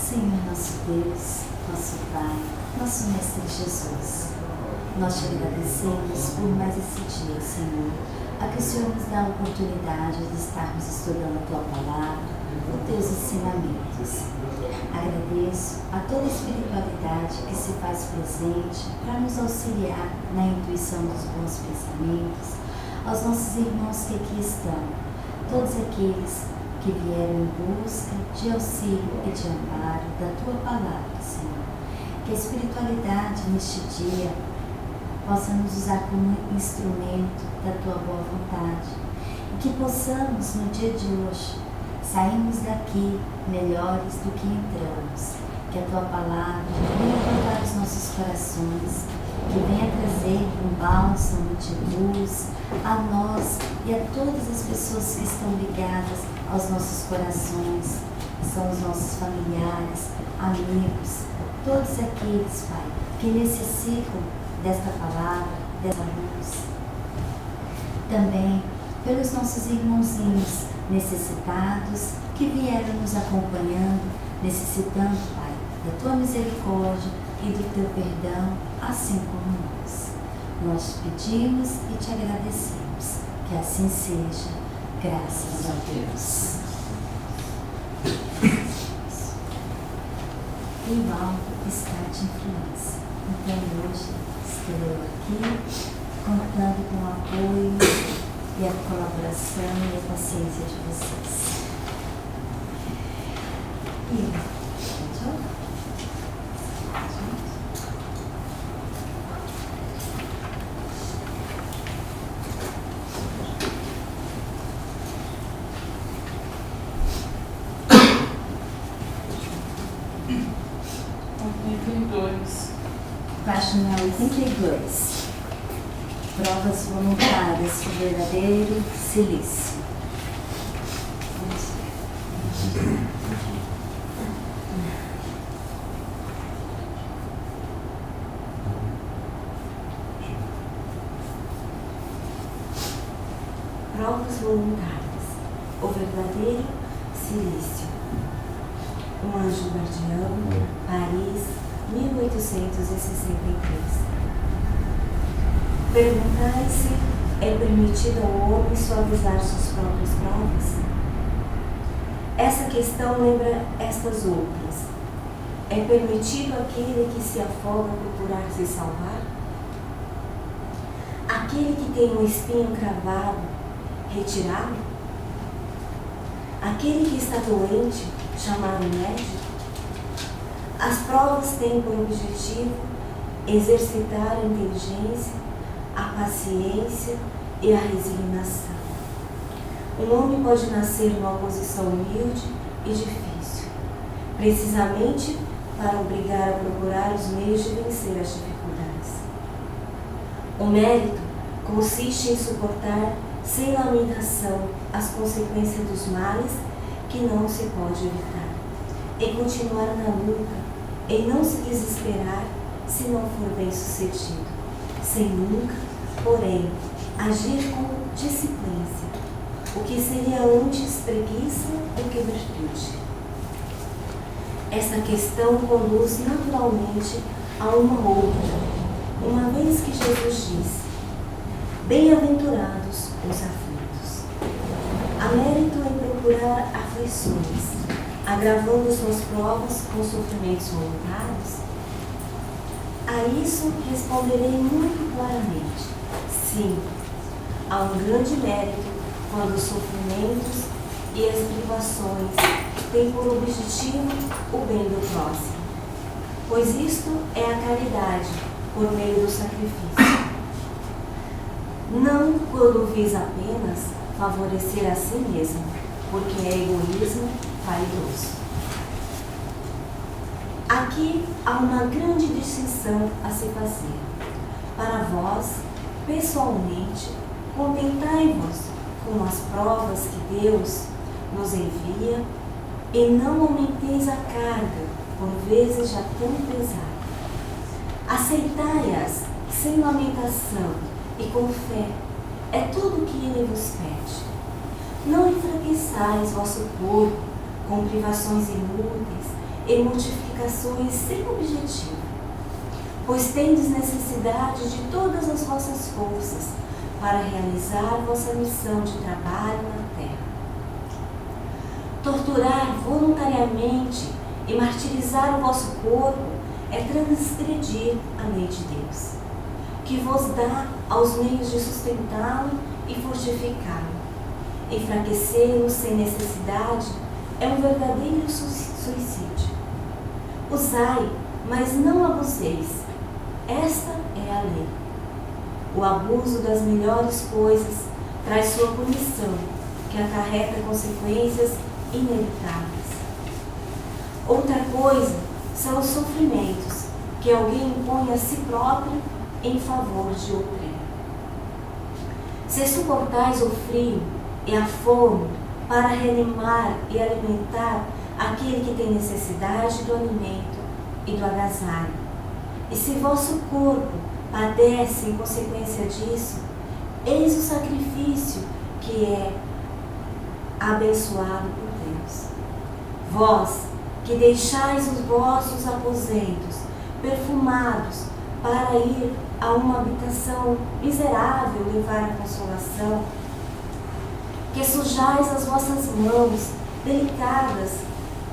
Senhor nosso Deus, nosso Pai, nosso Mestre Jesus, nós te agradecemos por mais esse dia, Senhor, a que o Senhor nos dá a oportunidade de estarmos estudando a Tua Palavra, os Teus ensinamentos. Agradeço a toda a espiritualidade que se faz presente para nos auxiliar na intuição dos bons pensamentos, aos nossos irmãos que aqui estão, todos aqueles que vieram em busca de auxílio e de amparo da Tua Palavra, Senhor. Que a espiritualidade neste dia possa nos usar como instrumento da Tua boa vontade e que possamos, no dia de hoje, sairmos daqui melhores do que entramos. Que a Tua Palavra venha tocar os nossos corações, que venha trazer um bálsamo de luz a nós e a todas as pessoas que estão ligadas aos nossos corações, que são os nossos familiares, amigos, todos aqueles, Pai, que necessitam desta palavra, dessa luz. Também pelos nossos irmãozinhos necessitados que vieram nos acompanhando, necessitando, Pai, da Tua misericórdia e do Teu perdão, assim como nós. Nós te pedimos e te agradecemos. Que assim seja. Graças a Deus. O mal está de influência. Então hoje estou eu aqui, contando com o apoio e a colaboração e a paciência de vocês. Página 82. Provas voluntárias do verdadeiro silício. Provas voluntárias. O verdadeiro silício. Um anjo guardião, Paris, 1863. Perguntai se é permitido ao homem suavizar suas próprias provas? Essa questão lembra estas outras. É permitido aquele que se afoga procurar se salvar? Aquele que tem um espinho cravado, retirá-lo? Aquele que está doente, chamar o médico? As provas têm por objetivo exercitar a inteligência, a paciência e a resignação. Um homem pode nascer numa posição humilde e difícil, precisamente para obrigar a procurar os meios de vencer as dificuldades. O mérito consiste em suportar sem lamentação as consequências dos males que não se pode evitar, e continuar na luta, e não se desesperar se não for bem sucedido, sem nunca, porém, agir com disciplina, o que seria antes preguiça do que virtude. Essa questão conduz naturalmente a uma outra, uma vez que Jesus disse: bem-aventurados os aflitos. Há mérito em procurar aflições, agravando suas provas com sofrimentos voluntários? A isso responderei muito claramente: sim, há um grande mérito quando os sofrimentos e as privações têm por objetivo o bem do próximo, pois isto é a caridade por meio do sacrifício. Não quando visa apenas favorecer a si mesmo, porque é egoísmo vaidoso. Aqui há uma grande distinção a se fazer. Para vós, pessoalmente, contentai-vos com as provas que Deus nos envia e não aumenteis a carga, por vezes já tão pesada. Aceitai-as sem lamentação e com fé, é tudo o que Ele vos pede. Não enfraqueçais vosso corpo com privações inúteis e mortificações sem objetivo, pois tendes necessidade de todas as vossas forças para realizar vossa missão de trabalho na terra. Torturar voluntariamente e martirizar o vosso corpo é transgredir a lei de Deus, que vos dá aos meios de sustentá-lo e fortificá-lo. Enfraquecê-lo sem necessidade é um verdadeiro suicídio. Usai, mas não abuseis. Esta é a lei. O abuso das melhores coisas traz sua punição, que acarreta consequências inevitáveis. Outra coisa são os sofrimentos que alguém impõe a si próprio em favor de outrem. Se suportais o frio e a fome para reanimar e alimentar aquele que tem necessidade do alimento e do agasalho, e se vosso corpo padece em consequência disso, eis o sacrifício que é abençoado por Deus. Vós, que deixais os vossos aposentos perfumados para ir a uma habitação miserável levar a consolação, que sujais as vossas mãos delicadas,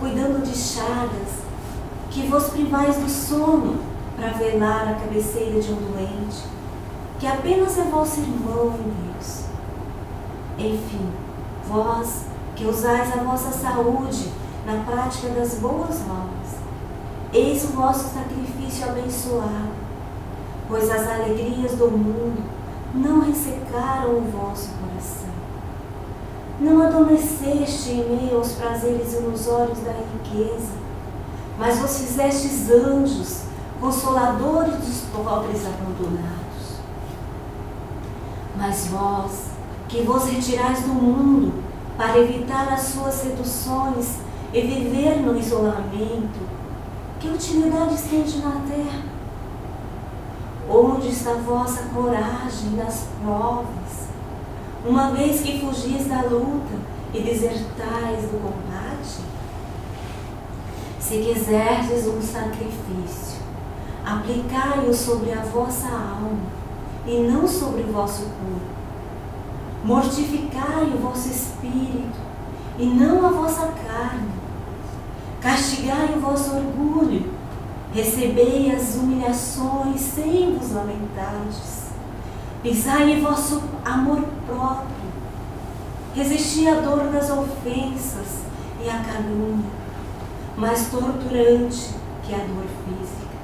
cuidando de chagas, que vos privais do sono para velar a cabeceira de um doente, que apenas é vosso irmão em Deus. Enfim, vós que usais a vossa saúde na prática das boas obras, eis o vosso sacrifício abençoado, pois as alegrias do mundo não ressecaram o vosso coração. Não adormeceste em meio aos prazeres ilusórios da riqueza, mas vos fizestes anjos, consoladores dos pobres abandonados. Mas vós, que vos retirais do mundo para evitar as suas seduções e viver no isolamento, que utilidade tende na terra? Onde está a vossa coragem das provas, uma vez que fugis da luta e desertais do combate? Se quiserdes um sacrifício, aplicai-o sobre a vossa alma e não sobre o vosso corpo. Mortificai o vosso espírito e não a vossa carne. Castigai o vosso orgulho, recebei as humilhações sem vos lamentardes. Pisai em vosso amor próprio, resisti à dor das ofensas e à calúnia, mais torturante que a dor física.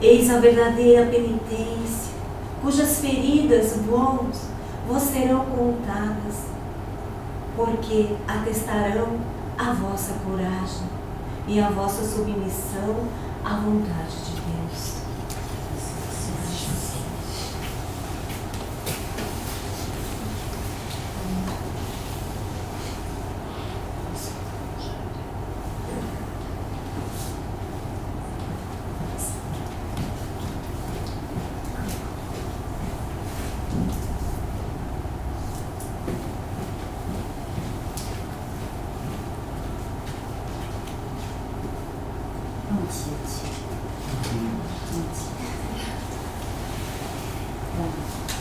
Eis a verdadeira penitência, cujas feridas vos serão contadas, porque atestarão a vossa coragem e a vossa submissão à vontade de Deus.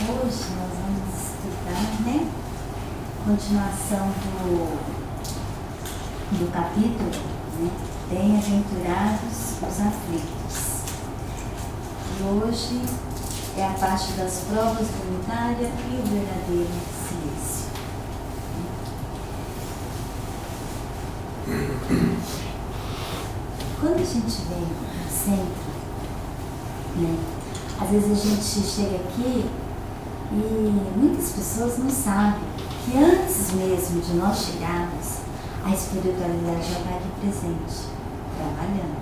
Hoje nós vamos estudar, né? Continuação do capítulo, né? Bem-aventurados os aflitos. E hoje é a parte das provas voluntárias e o verdadeiro silêncio. Quando a gente vem no centro, né? Às vezes a gente chega aqui e muitas pessoas não sabem que antes mesmo de nós chegarmos, a espiritualidade já está aqui presente. Trabalhando.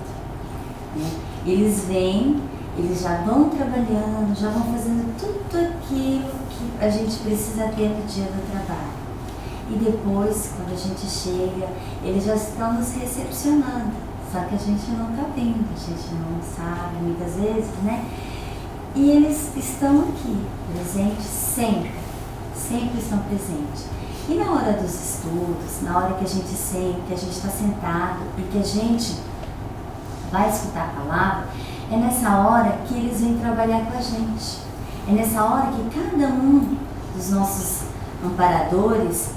Né? Eles vêm, eles já vão trabalhando, já vão fazendo tudo aquilo que a gente precisa ter no dia do trabalho. E depois, quando a gente chega, eles já estão nos recepcionando. Só que a gente não está vendo, a gente não sabe muitas vezes, né? E eles estão aqui, presentes sempre, sempre estão presentes. E na hora dos estudos, na hora que a gente senta, que a gente está sentado e que a gente vai escutar a palavra, é nessa hora que eles vêm trabalhar com a gente. É nessa hora que cada um dos nossos amparadores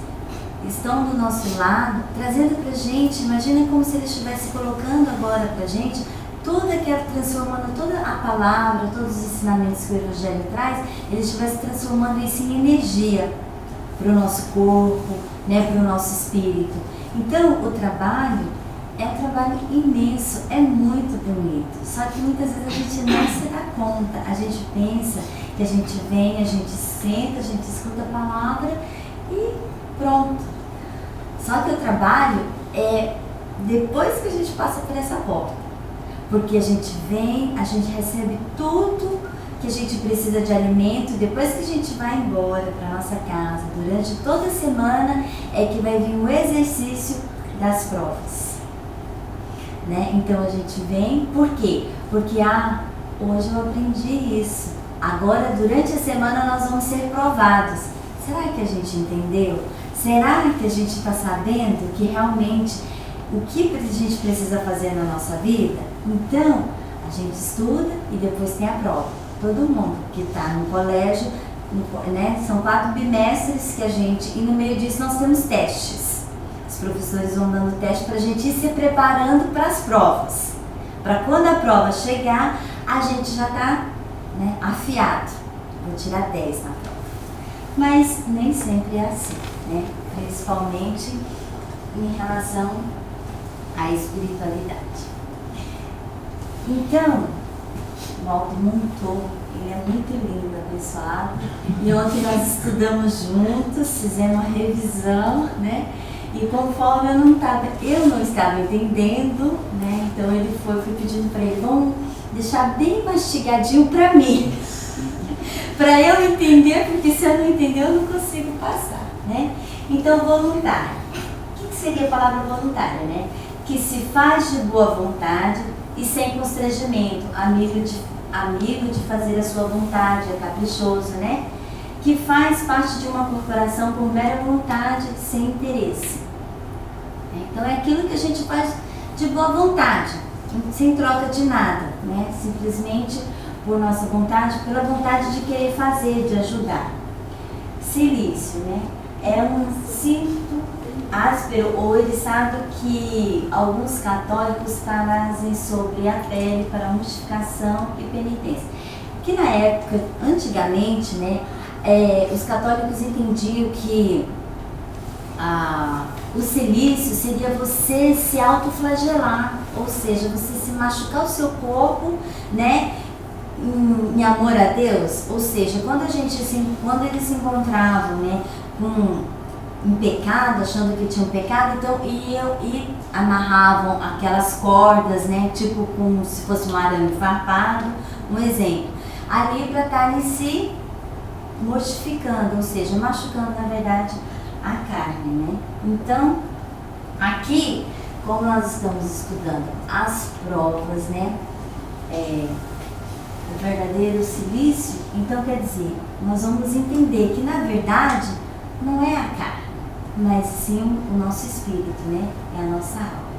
estão do nosso lado, trazendo pra gente, imagina como se ele estivesse colocando agora pra gente toda aquela, transformando toda a palavra, todos os ensinamentos que o Evangelho traz, ele estivesse transformando isso em energia para o nosso corpo, né, para o nosso espírito. Então, o trabalho é um trabalho imenso, é muito bonito, só que muitas vezes a gente não se dá conta, a gente pensa que a gente vem, a gente senta, a gente escuta a palavra e pronto. Só que o trabalho é depois que a gente passa por essa porta. Porque a gente vem, a gente recebe tudo que a gente precisa de alimento. Depois que a gente vai embora para nossa casa, durante toda a semana, é que vai vir o exercício das provas. Né? Então a gente vem, por quê? Porque hoje eu aprendi isso. Agora, durante a semana, nós vamos ser provados. Será que a gente entendeu? Será que a gente está sabendo que realmente o que a gente precisa fazer na nossa vida? Então, a gente estuda e depois tem a prova. Todo mundo que está no colégio, né, são 4 bimestres que a gente, e no meio disso nós temos testes. Os professores vão dando teste para a gente ir se preparando para as provas. Para quando a prova chegar, a gente já está, né, afiado. Vou tirar 10 na prova. Mas nem sempre é assim, né? Principalmente em relação à espiritualidade. Então, o Alto montou, ele é muito lindo, abençoado. E ontem nós estudamos juntos, fizemos uma revisão, né? E conforme eu não estava entendendo, né? Então ele fui pedindo para ele, vamos deixar bem mastigadinho para mim. Para eu entender, porque se eu não entender, eu não consigo passar, né? Então, voluntário. O que seria a palavra voluntária, né? Que se faz de boa vontade e sem constrangimento, amigo de fazer a sua vontade, é caprichoso, né? Que faz parte de uma corporação por mera vontade, sem interesse. Então, é aquilo que a gente faz de boa vontade, sem troca de nada, né? Simplesmente por nossa vontade, pela vontade de querer fazer, de ajudar. Silício, né? É um cinto áspero ou eriçado que alguns católicos trazem sobre a pele para mortificação e penitência. Que na época, antigamente, né, os católicos entendiam que o silício seria você se autoflagelar, ou seja, você se machucar o seu corpo, né, em amor a Deus. Ou seja, quando eles se encontravam, né, em pecado, achando que tinham pecado, então iam e amarravam aquelas cordas, né, tipo como se fosse um arame farpado, um exemplo, ali para estarem se mortificando, ou seja, machucando na verdade a carne, né? Então, aqui, como nós estamos estudando as provas, né, o verdadeiro silício, então quer dizer, nós vamos entender que na verdade não é a carne, mas sim o nosso espírito, né? É a nossa alma.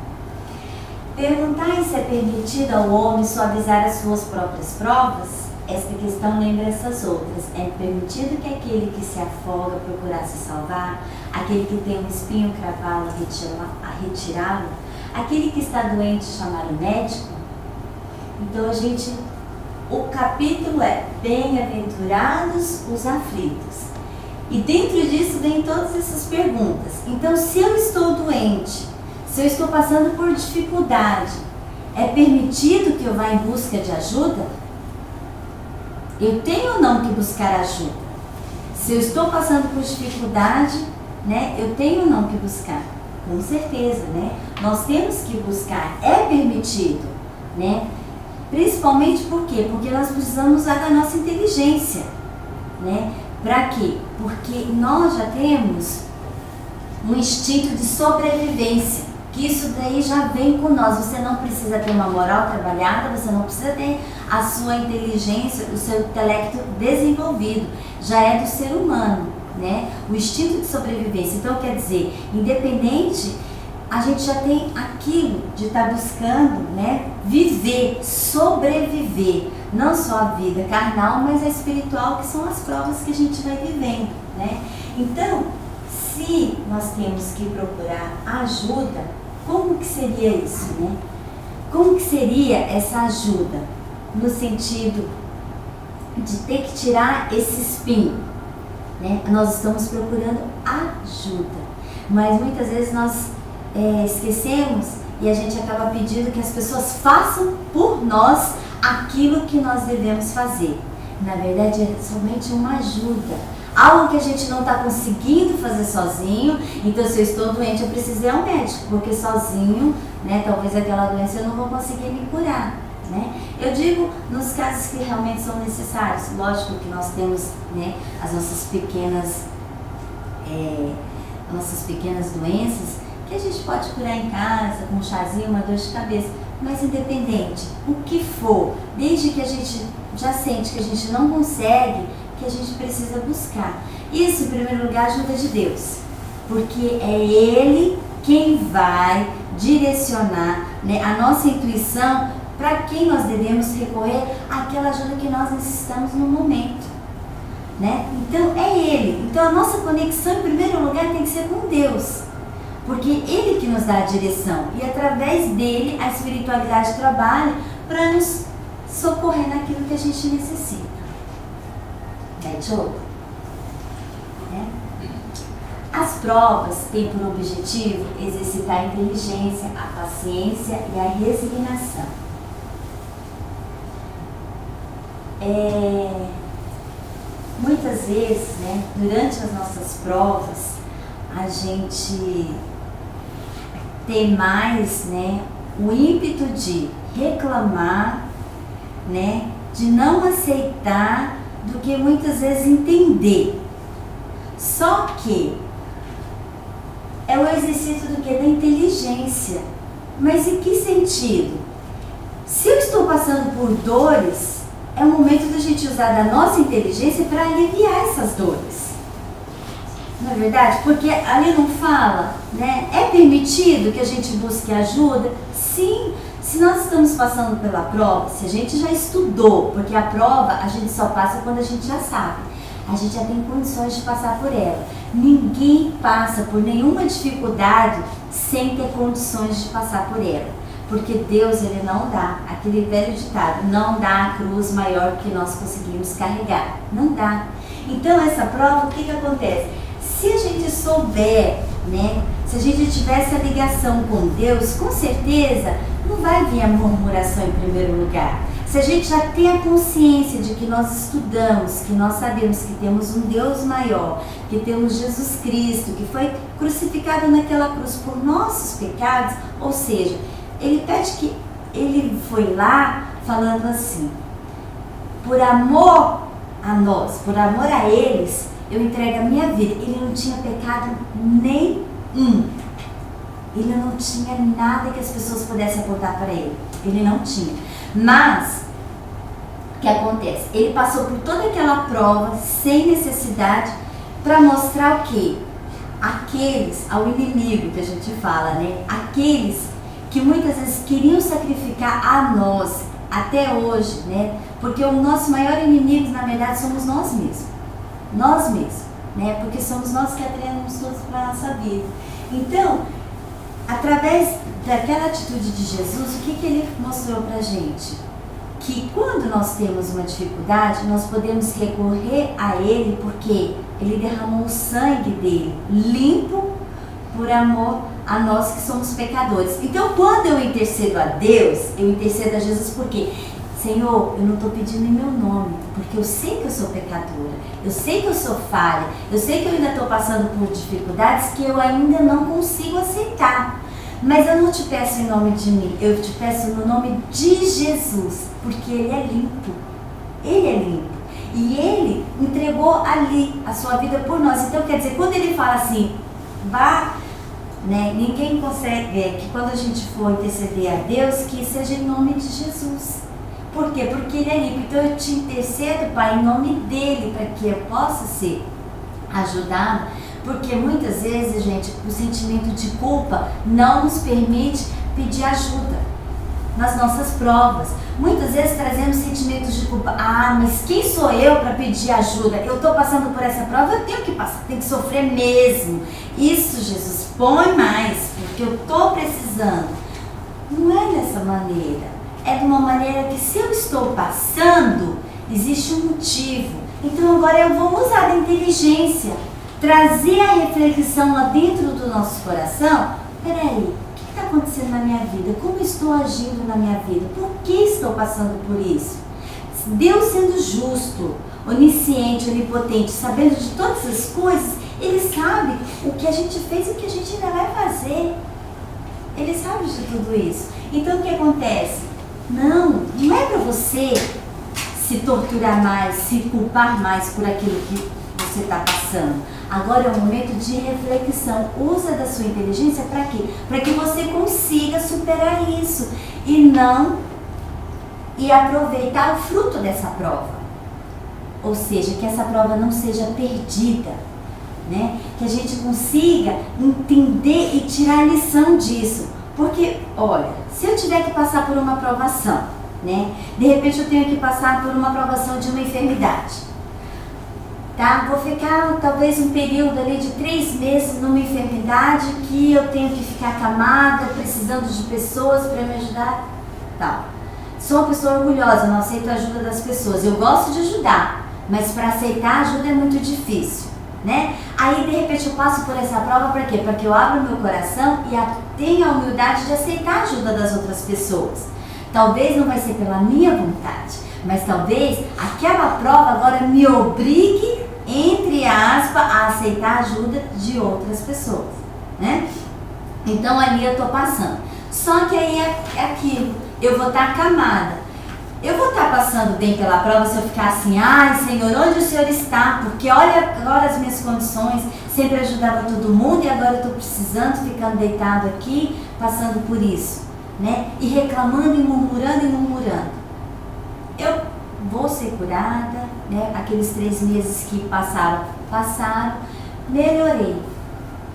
Perguntar se é permitido ao homem suavizar as suas próprias provas, esta questão lembra essas outras. É permitido que aquele que se afoga procurar se salvar, aquele que tem um espinho cravá-lo a retirá-lo, aquele que está doente chamar o médico? Então o capítulo é bem-aventurados os aflitos. E dentro disso vem todas essas perguntas. Então, se eu estou doente, se eu estou passando por dificuldade, é permitido que eu vá em busca de ajuda? Eu tenho ou não que buscar ajuda? Se eu estou passando por dificuldade, né, eu tenho ou não que buscar? Com certeza, né? Nós temos que buscar. É permitido permitido, né? Principalmente por quê? Porque nós precisamos usar da nossa inteligência, né? Para quê? Porque nós já temos um instinto de sobrevivência, que isso daí já vem com nós. Você não precisa ter uma moral trabalhada, você não precisa ter a sua inteligência, o seu intelecto desenvolvido, já é do ser humano, né? O instinto de sobrevivência. Então, quer dizer, independente, a gente já tem aquilo de estar buscando, né, viver, sobreviver, não só a vida carnal, mas a espiritual, que são as provas que a gente vai vivendo, né? Então, se nós temos que procurar ajuda, como que seria isso, né? Como que seria essa ajuda? No sentido de ter que tirar esse espinho, né? Nós estamos procurando ajuda, mas muitas vezes nós esquecemos e a gente acaba pedindo que as pessoas façam por nós aquilo que nós devemos fazer. Na verdade, é somente uma ajuda, algo que a gente não está conseguindo fazer sozinho. Então, se eu estou doente, eu preciso ir ao médico, porque sozinho, né, talvez aquela doença eu não vou conseguir me curar, né? Eu digo nos casos que realmente são necessários. Lógico que nós temos, né, as nossas pequenas doenças que a gente pode curar em casa, com um chazinho, uma dor de cabeça, mas independente, o que for, desde que a gente já sente que a gente não consegue, que a gente precisa buscar. Isso, em primeiro lugar, ajuda de Deus, porque é Ele quem vai direcionar, né, a nossa intuição para quem nós devemos recorrer àquela ajuda que nós necessitamos no momento, né? Então, é Ele. Então, a nossa conexão, em primeiro lugar, tem que ser com Deus, porque Ele que nos dá a direção e através dele a espiritualidade trabalha para nos socorrer naquilo que a gente necessita. As provas têm por objetivo exercitar a inteligência, a paciência e a resignação. Muitas vezes, né, durante as nossas provas, a gente tem mais, né, o ímpeto de reclamar, né, de não aceitar, do que muitas vezes entender. Só que é o exercício do que? Da inteligência. Mas em que sentido? Se eu estou passando por dores, é o momento da gente usar da nossa inteligência para aliviar essas dores. Não é verdade? Porque ali não fala, né? É permitido que a gente busque ajuda? Sim. Se nós estamos passando pela prova, se a gente já estudou, porque a prova a gente só passa quando a gente já sabe, a gente já tem condições de passar por ela. Ninguém passa por nenhuma dificuldade sem ter condições de passar por ela, porque Deus, Ele não dá, aquele velho ditado, não dá a cruz maior que nós conseguimos carregar, não dá. Então essa prova, o que acontece? Se a gente souber, né, se a gente tiver essa ligação com Deus, com certeza não vai vir a murmuração em primeiro lugar. Se a gente já tem a consciência de que nós estudamos, que nós sabemos que temos um Deus maior, que temos Jesus Cristo, que foi crucificado naquela cruz por nossos pecados, ou seja, Ele pede que Ele foi lá falando assim, por amor a nós, por amor a eles, eu entrego a minha vida. Ele não tinha pecado nenhum. Ele não tinha nada que as pessoas pudessem apontar para ele. Ele não tinha. Mas, o que acontece? Ele passou por toda aquela prova sem necessidade para mostrar o quê? Aqueles, ao inimigo que a gente fala, né? Aqueles que muitas vezes queriam sacrificar a nós, até hoje, né? Porque o nosso maior inimigo, na verdade, somos nós mesmos. Nós mesmos, né? Porque somos nós que atraímos todos para a nossa vida. Então, através daquela atitude de Jesus, o que Ele mostrou para a gente? Que quando nós temos uma dificuldade, nós podemos recorrer a Ele, porque Ele derramou o sangue dele, limpo por amor a nós que somos pecadores. Então, quando eu intercedo a Deus, eu intercedo a Jesus porque, Senhor, eu não estou pedindo em meu nome, porque eu sei que eu sou pecadora, eu sei que eu sou falha, eu sei que eu ainda estou passando por dificuldades que eu ainda não consigo aceitar. Mas eu não te peço em nome de mim, eu te peço no nome de Jesus, porque Ele é limpo. Ele é limpo. E Ele entregou ali a sua vida por nós. Então, quer dizer, quando Ele fala assim, vá, né, ninguém consegue, que quando a gente for interceder a Deus, que seja em nome de Jesus. Por quê? Porque Ele é limpo. Então, eu te intercedo, Pai, em nome dEle, para que eu possa ser ajudado. Porque muitas vezes, gente, o sentimento de culpa não nos permite pedir ajuda nas nossas provas. Muitas vezes trazemos sentimentos de culpa. Ah, mas quem sou eu para pedir ajuda? Eu estou passando por essa prova, eu tenho que passar, tenho que sofrer mesmo. Isso, Jesus, põe mais, porque eu estou precisando. Não é dessa maneira. É de uma maneira que, se eu estou passando, existe um motivo. Então agora eu vou usar a inteligência, trazer a reflexão lá dentro do nosso coração. Peraí, o que está acontecendo na minha vida? Como estou agindo na minha vida? Por que estou passando por isso? Deus, sendo justo, onisciente, onipotente, sabendo de todas as coisas, Ele sabe o que a gente fez e o que a gente ainda vai fazer. Ele sabe de tudo isso. Então o que acontece? Não é para você se torturar mais, se culpar mais por aquilo que você está passando. Agora é um momento de reflexão. Usa da sua inteligência para quê? Para que você consiga superar isso e aproveitar o fruto dessa prova. Ou seja, que essa prova não seja perdida, né? Que a gente consiga entender e tirar lição disso. Porque, olha, se eu tiver que passar por uma provação, né? De repente eu tenho que passar por uma provação de uma enfermidade. Tá? Vou ficar talvez um período ali de 3 meses numa enfermidade que eu tenho que ficar acamada, precisando de pessoas para me ajudar. Tal. Sou uma pessoa orgulhosa, não aceito a ajuda das pessoas. Eu gosto de ajudar, mas para aceitar ajuda é muito difícil, né? Aí de repente eu passo por essa prova para quê? Para que eu abra o meu coração e tenha a humildade de aceitar a ajuda das outras pessoas. Talvez não vai ser pela minha vontade, mas talvez aquela prova agora me obrigue, entre aspas, a aceitar a ajuda de outras pessoas, né? Então ali eu estou passando. Só que aí é aquilo, eu vou estar acamada. Eu vou estar passando bem pela prova se eu ficar assim, ai Senhor, onde o Senhor está? Porque olha agora as minhas condições, sempre ajudava todo mundo e agora eu estou precisando, ficando deitado aqui, passando por isso, né? E reclamando e murmurando. Eu vou ser curada, né? Aqueles 3 meses que passaram, melhorei.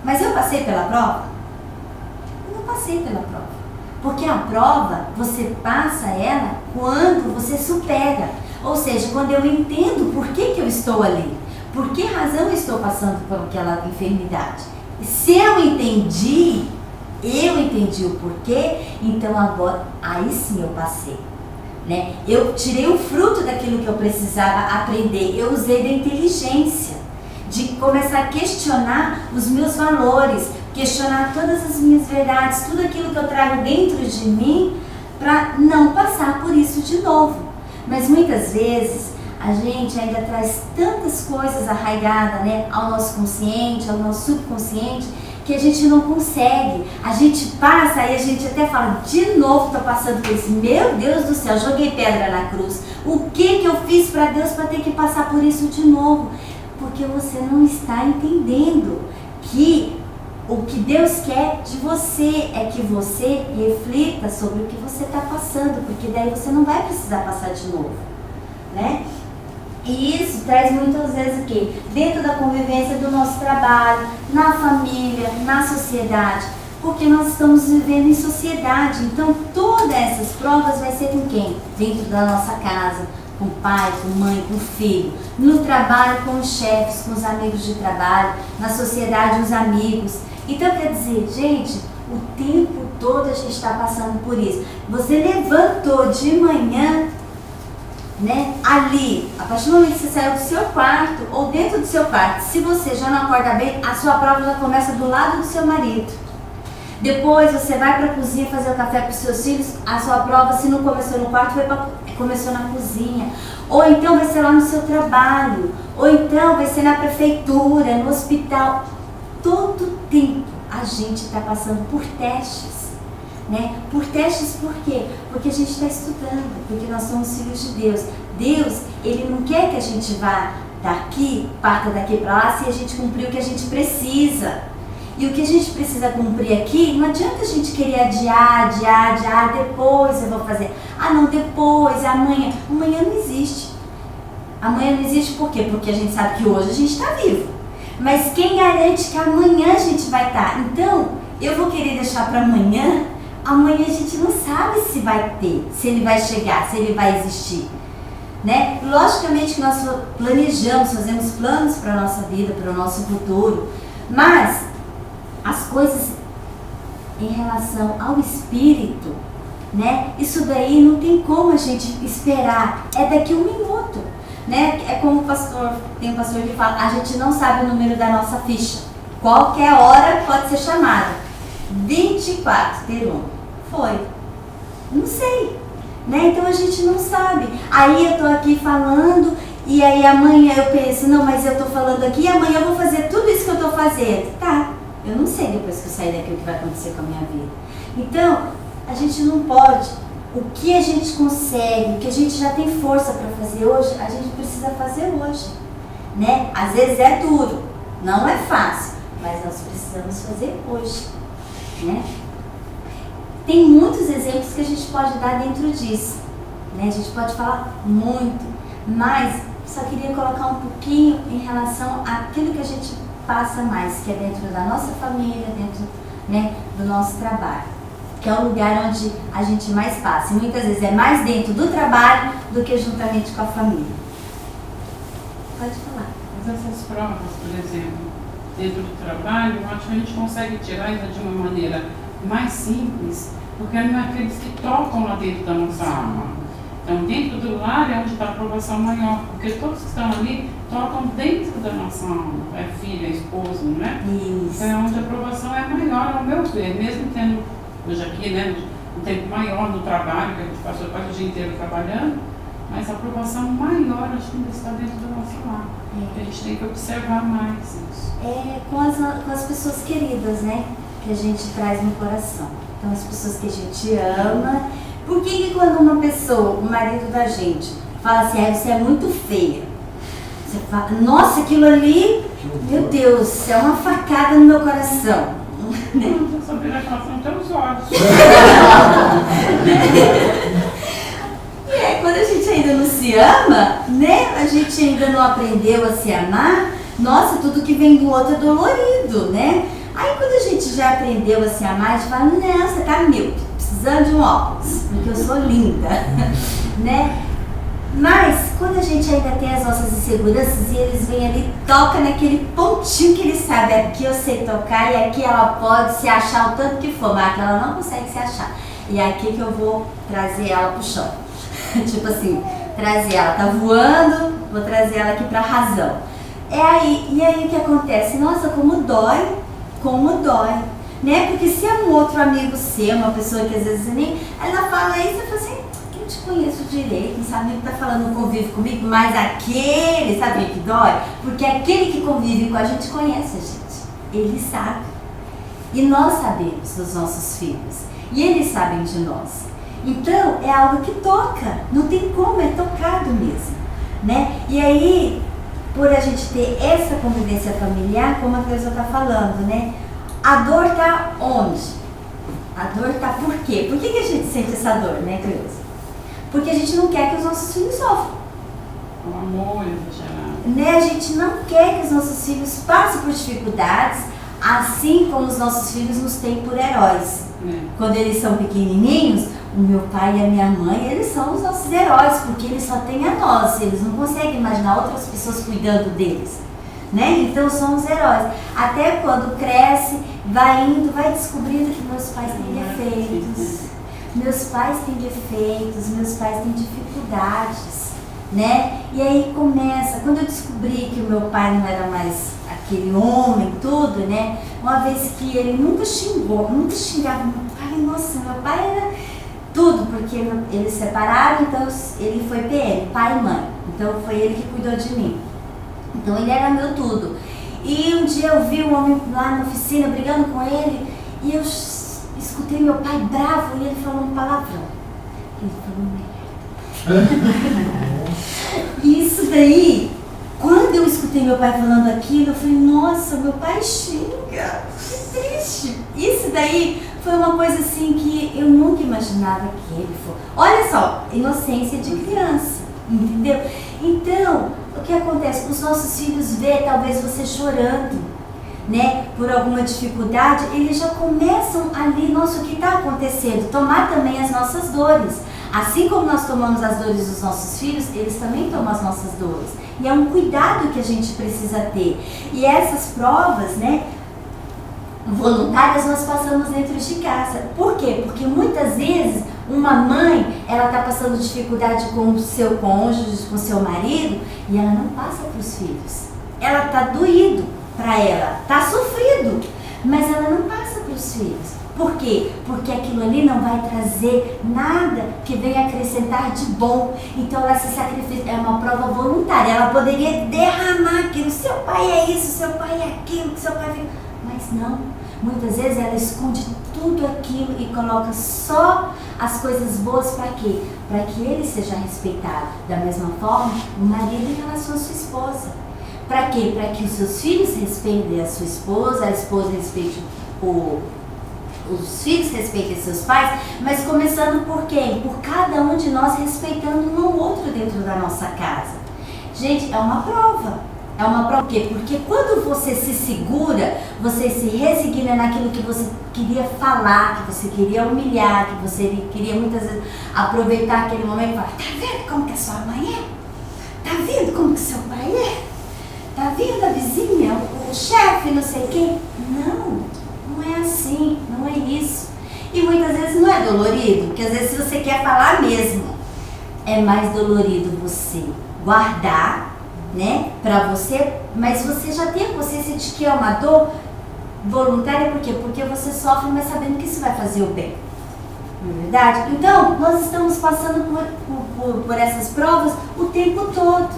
Mas eu passei pela prova? Eu não passei pela prova. Porque a prova, você passa ela quando você supera. Ou seja, quando eu entendo por que eu estou ali. Por que razão eu estou passando por aquela enfermidade. Se eu entendi o porquê, então agora, aí sim eu passei. Né? Eu tirei o fruto daquilo que eu precisava aprender. Eu usei da inteligência. De começar a questionar os meus valores, questionar todas as minhas verdades, tudo aquilo que eu trago dentro de mim, para não passar por isso de novo. Mas muitas vezes a gente ainda traz tantas coisas arraigadas, né, ao nosso consciente, ao nosso subconsciente, que a gente não consegue. A gente passa e a gente até fala, de novo estou passando por isso. Meu Deus do céu, joguei pedra na cruz. O que eu fiz para Deus para ter que passar por isso de novo? Porque você não está entendendo que o que Deus quer de você é que você reflita sobre o que você está passando, porque daí você não vai precisar passar de novo, né? E isso traz muitas vezes o quê? Dentro da convivência do nosso trabalho, na família, na sociedade, porque nós estamos vivendo em sociedade, então todas essas provas vai ser com quem? Dentro da nossa casa, com o pai, com a mãe, com o filho, no trabalho, com os chefes, com os amigos de trabalho, na sociedade, os amigos. Então quer dizer, gente, o tempo todo a gente está passando por isso. Você levantou de manhã, né, ali, a partir do momento que você saiu do seu quarto ou dentro do seu quarto, se você já não acorda bem, a sua prova já começa do lado do seu marido. Depois você vai para a cozinha fazer o café para os seus filhos, a sua prova, se não começou no quarto, começou na cozinha. Ou então vai ser lá no seu trabalho, ou então vai ser na prefeitura, no hospital. Todo tempo a gente está passando por testes, né? Por testes por quê? Porque a gente está estudando, porque nós somos filhos de Deus. Deus, Ele não quer que a gente vá daqui, parta daqui para lá, se a gente cumprir o que a gente precisa. E o que a gente precisa cumprir aqui, não adianta a gente querer adiar, depois eu vou fazer. Ah não, depois, amanhã. Amanhã não existe. Amanhã não existe por quê? Porque a gente sabe que hoje a gente está vivo. Mas quem garante que amanhã a gente vai estar? Então, eu vou querer deixar para amanhã. Amanhã a gente não sabe se vai ter, se ele vai chegar, se ele vai existir. Né? Logicamente que nós planejamos, fazemos planos para a nossa vida, para o nosso futuro. Mas as coisas em relação ao espírito, né? Isso daí não tem como a gente esperar. É daqui a um minuto. Né? É como tem um pastor que fala, a gente não sabe o número da nossa ficha. Qualquer hora pode ser chamada. 24/1. Foi. Não sei. Né? Então a gente não sabe. Aí eu tô aqui falando e aí amanhã eu penso, não, mas eu tô falando aqui e amanhã eu vou fazer tudo isso que eu tô fazendo. Tá, eu não sei depois que eu sair daqui o que vai acontecer com a minha vida. Então, a gente não pode. O que a gente consegue, o que a gente já tem força para fazer hoje, a gente precisa fazer hoje, né? Às vezes é duro, não é fácil, mas nós precisamos fazer hoje, né? Tem muitos exemplos que a gente pode dar dentro disso, né? A gente pode falar muito, mas só queria colocar um pouquinho em relação àquilo que a gente passa mais, que é dentro da nossa família, dentro, né, do nosso trabalho. Que é o lugar onde a gente mais passa. E muitas vezes é mais dentro do trabalho do que juntamente com a família. Pode falar. Mas essas provas, por exemplo, dentro do trabalho, eu acho que a gente consegue tirar ainda de uma maneira mais simples, porque não é aqueles que tocam lá dentro da nossa alma. Então, dentro do lar é onde está a aprovação maior, porque todos que estão ali tocam dentro da nossa alma. É filha, é esposo, não é? Isso. Então, é onde a aprovação é maior, ao meu ver, mesmo tendo hoje aqui, né, um tempo maior no trabalho, que a gente passou quase o dia inteiro trabalhando, mas a aprovação maior acho que ainda está dentro do nosso lar. A gente tem que observar mais isso. É com as pessoas queridas, né, que a gente traz no coração. Então as pessoas que a gente ama. Por que quando uma pessoa, o marido da gente, fala assim, você é muito feia, você fala, nossa, aquilo ali, meu Deus, é uma facada no meu coração. Não, só virar aquela frente aos olhos. E aí, quando a gente ainda não se ama, né? A gente ainda não aprendeu a se amar, nossa, tudo que vem do outro é dolorido, né? Aí quando a gente já aprendeu a se amar, a gente fala, não, você tá míope, precisando de um óculos, porque eu sou linda, né? Mas quando a gente ainda tem as nossas inseguranças e eles vêm ali, toca naquele pontinho que eles sabem, aqui eu sei tocar e aqui ela pode se achar o tanto que for, mas aqui ela não consegue se achar. E é aqui que eu vou trazer ela pro chão. Tipo assim, trazer ela, tá voando, vou trazer ela aqui pra razão. E aí o que acontece? Nossa, como dói, né? Porque se é um outro amigo seu, uma pessoa que às vezes nem, ela fala isso, você fala assim, eu te conheço direito, não sabe nem o que tá falando, não convive comigo, mas aquele, sabe o que dói? Porque aquele que convive com a gente conhece a gente, ele sabe. E nós sabemos dos nossos filhos, e eles sabem de nós. Então, é algo que toca, não tem como, é tocado mesmo, né? E aí, por a gente ter essa convivência familiar, como a Cleusa está falando, né? A dor está onde? A dor está por quê? Por que a gente sente essa dor, né, Cleusa? Porque a gente não quer que os nossos filhos sofram. O amor exagerado. Né? A gente não quer que os nossos filhos passem por dificuldades, assim como os nossos filhos nos têm por heróis. Quando eles são pequenininhos, o meu pai e a minha mãe, eles são os nossos heróis, porque eles só têm a nós, eles não conseguem imaginar outras pessoas cuidando deles, né? Então são os heróis. Até quando cresce, vai indo, vai descobrindo que meus pais têm defeitos, meus pais têm dificuldades, né? E aí começa, quando eu descobri que o meu pai não era mais aquele homem, tudo, né? Uma vez que ele nunca xingava meu pai, nossa, meu pai era tudo, porque eles separaram, então ele foi PM, pai e mãe. Então foi ele que cuidou de mim. Então ele era meu tudo. E um dia eu vi um homem lá na oficina brigando com ele, e eu escutei meu pai bravo, e ele falou um palavrão. Ele falou merda. Isso daí, quando eu escutei meu pai falando aquilo, eu falei, nossa, meu pai xinga, que triste. Isso daí foi uma coisa assim que eu nunca imaginava que ele fosse. Olha só, inocência de criança, entendeu? Então, o que acontece? Os nossos filhos vê talvez você chorando, né, por alguma dificuldade, eles já começam ali, nossa, o que está acontecendo? Tomar também as nossas dores. Assim como nós tomamos as dores dos nossos filhos, eles também tomam as nossas dores. E é um cuidado que a gente precisa ter. E essas provas, né, voluntárias, nós passamos dentro de casa. Por quê? Porque muitas vezes uma mãe, ela está passando dificuldade com o seu cônjuge, com o seu marido, e ela não passa para os filhos. Ela está doído para ela, está sofrido, mas ela não passa para os filhos. Por quê? Porque aquilo ali não vai trazer nada que venha acrescentar de bom. Então ela se sacrifica, é uma prova voluntária. Ela poderia derramar aquilo, seu pai é isso, seu pai é aquilo, seu pai é... Mas não, muitas vezes ela esconde tudo aquilo e coloca só as coisas boas para quê? Para que ele seja respeitado. Da mesma forma, o marido em relação à sua esposa. Para quê? Para que os seus filhos respeitem a sua esposa, a esposa respeite os filhos respeitem seus pais, mas começando por quem? Por cada um de nós respeitando um ao outro dentro da nossa casa. Gente, é uma prova. É uma prova. Por quê? Porque quando você se segura, você se resigna naquilo que você queria falar, que você queria humilhar, que você queria muitas vezes aproveitar aquele momento e falar, tá vendo como que a sua mãe é? Tá vendo como que seu pai é? Tá vendo a vizinha, o chefe, não sei quem? Não é assim, não é isso. E muitas vezes não é dolorido, porque às vezes se você quer falar mesmo, é mais dolorido você guardar, né, pra você, mas você já tem a consciência de que é uma dor voluntária, por quê? Porque você sofre, mas sabendo que isso vai fazer o bem. Não é verdade? Então, nós estamos passando por essas provas o tempo todo.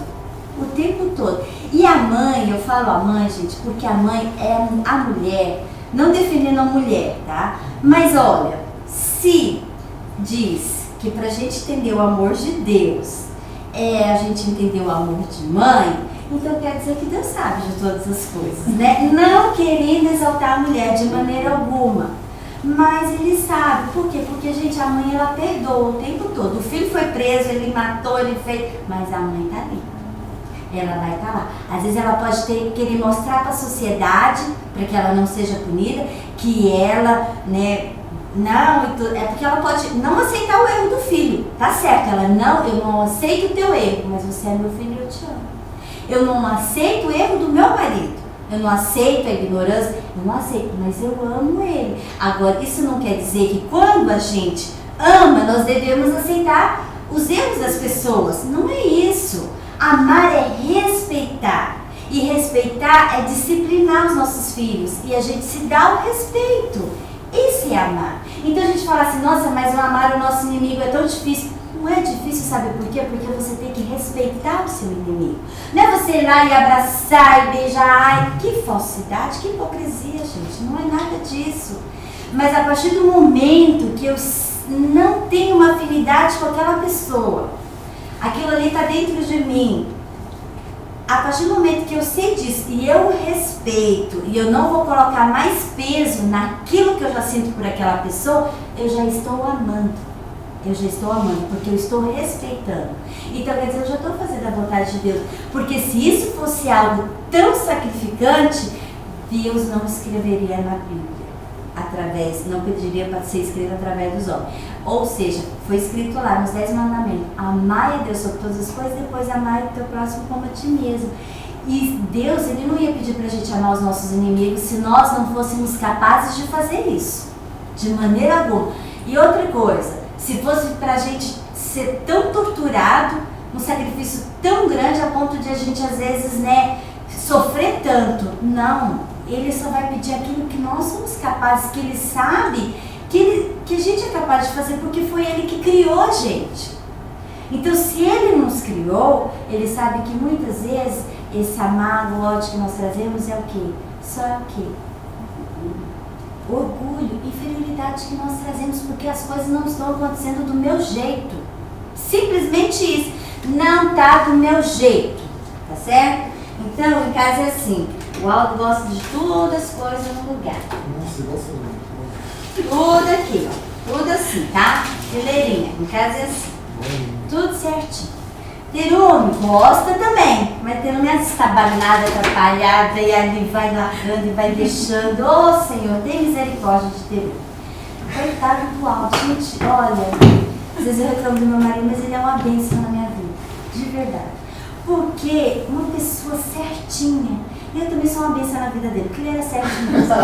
O tempo todo. E a mãe, eu falo a mãe, gente, porque a mãe é a mulher, não defendendo a mulher, tá? Mas olha, se diz que pra gente entender o amor de Deus a gente entender o amor de mãe, então quer dizer que Deus sabe de todas as coisas, né? Não querendo exaltar a mulher de maneira alguma, mas Ele sabe. Por quê? Porque, gente, a mãe, ela perdoa o tempo todo. O filho foi preso, ele matou, ele fez, mas a mãe tá ali. Ela vai estar lá. Às vezes ela pode querer mostrar para a sociedade, para que ela não seja punida, que ela, né, é porque ela pode não aceitar o erro do filho, tá certo? Ela, não, eu não aceito o teu erro, mas você é meu filho e eu te amo. Eu não aceito o erro do meu marido, eu não aceito a ignorância, eu não aceito, mas eu amo ele. Agora, isso não quer dizer que quando a gente ama, nós devemos aceitar os erros das pessoas. Não é isso. Amar é respeitar. E respeitar é disciplinar os nossos filhos. E a gente se dá o respeito. Isso é amar. Então a gente fala assim, nossa, mas amar o nosso inimigo é tão difícil. Não é difícil, sabe por quê? Porque você tem que respeitar o seu inimigo. Não é você ir lá e abraçar e beijar. Ai, que falsidade, que hipocrisia, gente. Não é nada disso. Mas a partir do momento que eu não tenho uma afinidade com aquela pessoa, aquilo ali está dentro de mim. A partir do momento que eu sei disso e eu respeito e eu não vou colocar mais peso naquilo que eu já sinto por aquela pessoa, eu já estou amando. Eu já estou amando, porque eu estou respeitando. Então, quer dizer, eu já estou fazendo a vontade de Deus. Porque se isso fosse algo tão sacrificante, Deus não escreveria na Bíblia. Não pediria para ser escrito através dos homens. Ou seja, foi escrito lá nos 10 mandamentos: amai a Deus sobre todas as coisas, depois amai o teu próximo como a ti mesmo. E Deus, Ele não ia pedir para a gente amar os nossos inimigos se nós não fôssemos capazes de fazer isso, de maneira alguma. E outra coisa, se fosse para a gente ser tão torturado, um sacrifício tão grande a ponto de a gente às vezes, né, sofrer tanto, não. Ele só vai pedir aquilo que nós somos capazes, que Ele sabe que a gente é capaz de fazer, porque foi Ele que criou a gente. Então, se Ele nos criou, Ele sabe que muitas vezes esse amar, o ódio que nós trazemos é o quê? Só é o quê? Orgulho, inferioridade que nós trazemos porque as coisas não estão acontecendo do meu jeito. Simplesmente isso. Não tá do meu jeito. Tá certo? Então, em casa é assim. O Aldo gosta de todas as coisas no lugar. Nossa, gosta muito. Tudo aqui, ó. Tudo assim, tá? Fileirinha. Em casa é assim. Tudo certinho. Terume gosta também, mas Terume é estabanada, atrapalhada, e ali vai largando e vai deixando. Ô Senhor, tem misericórdia de Terume. Coitado do Aldo. Gente, olha, às vezes eu reclamo do meu marido, mas ele é uma bênção na minha vida. De verdade. Porque uma pessoa certinha, eu também sou uma bênção na vida dele, porque ele era certinho. Então,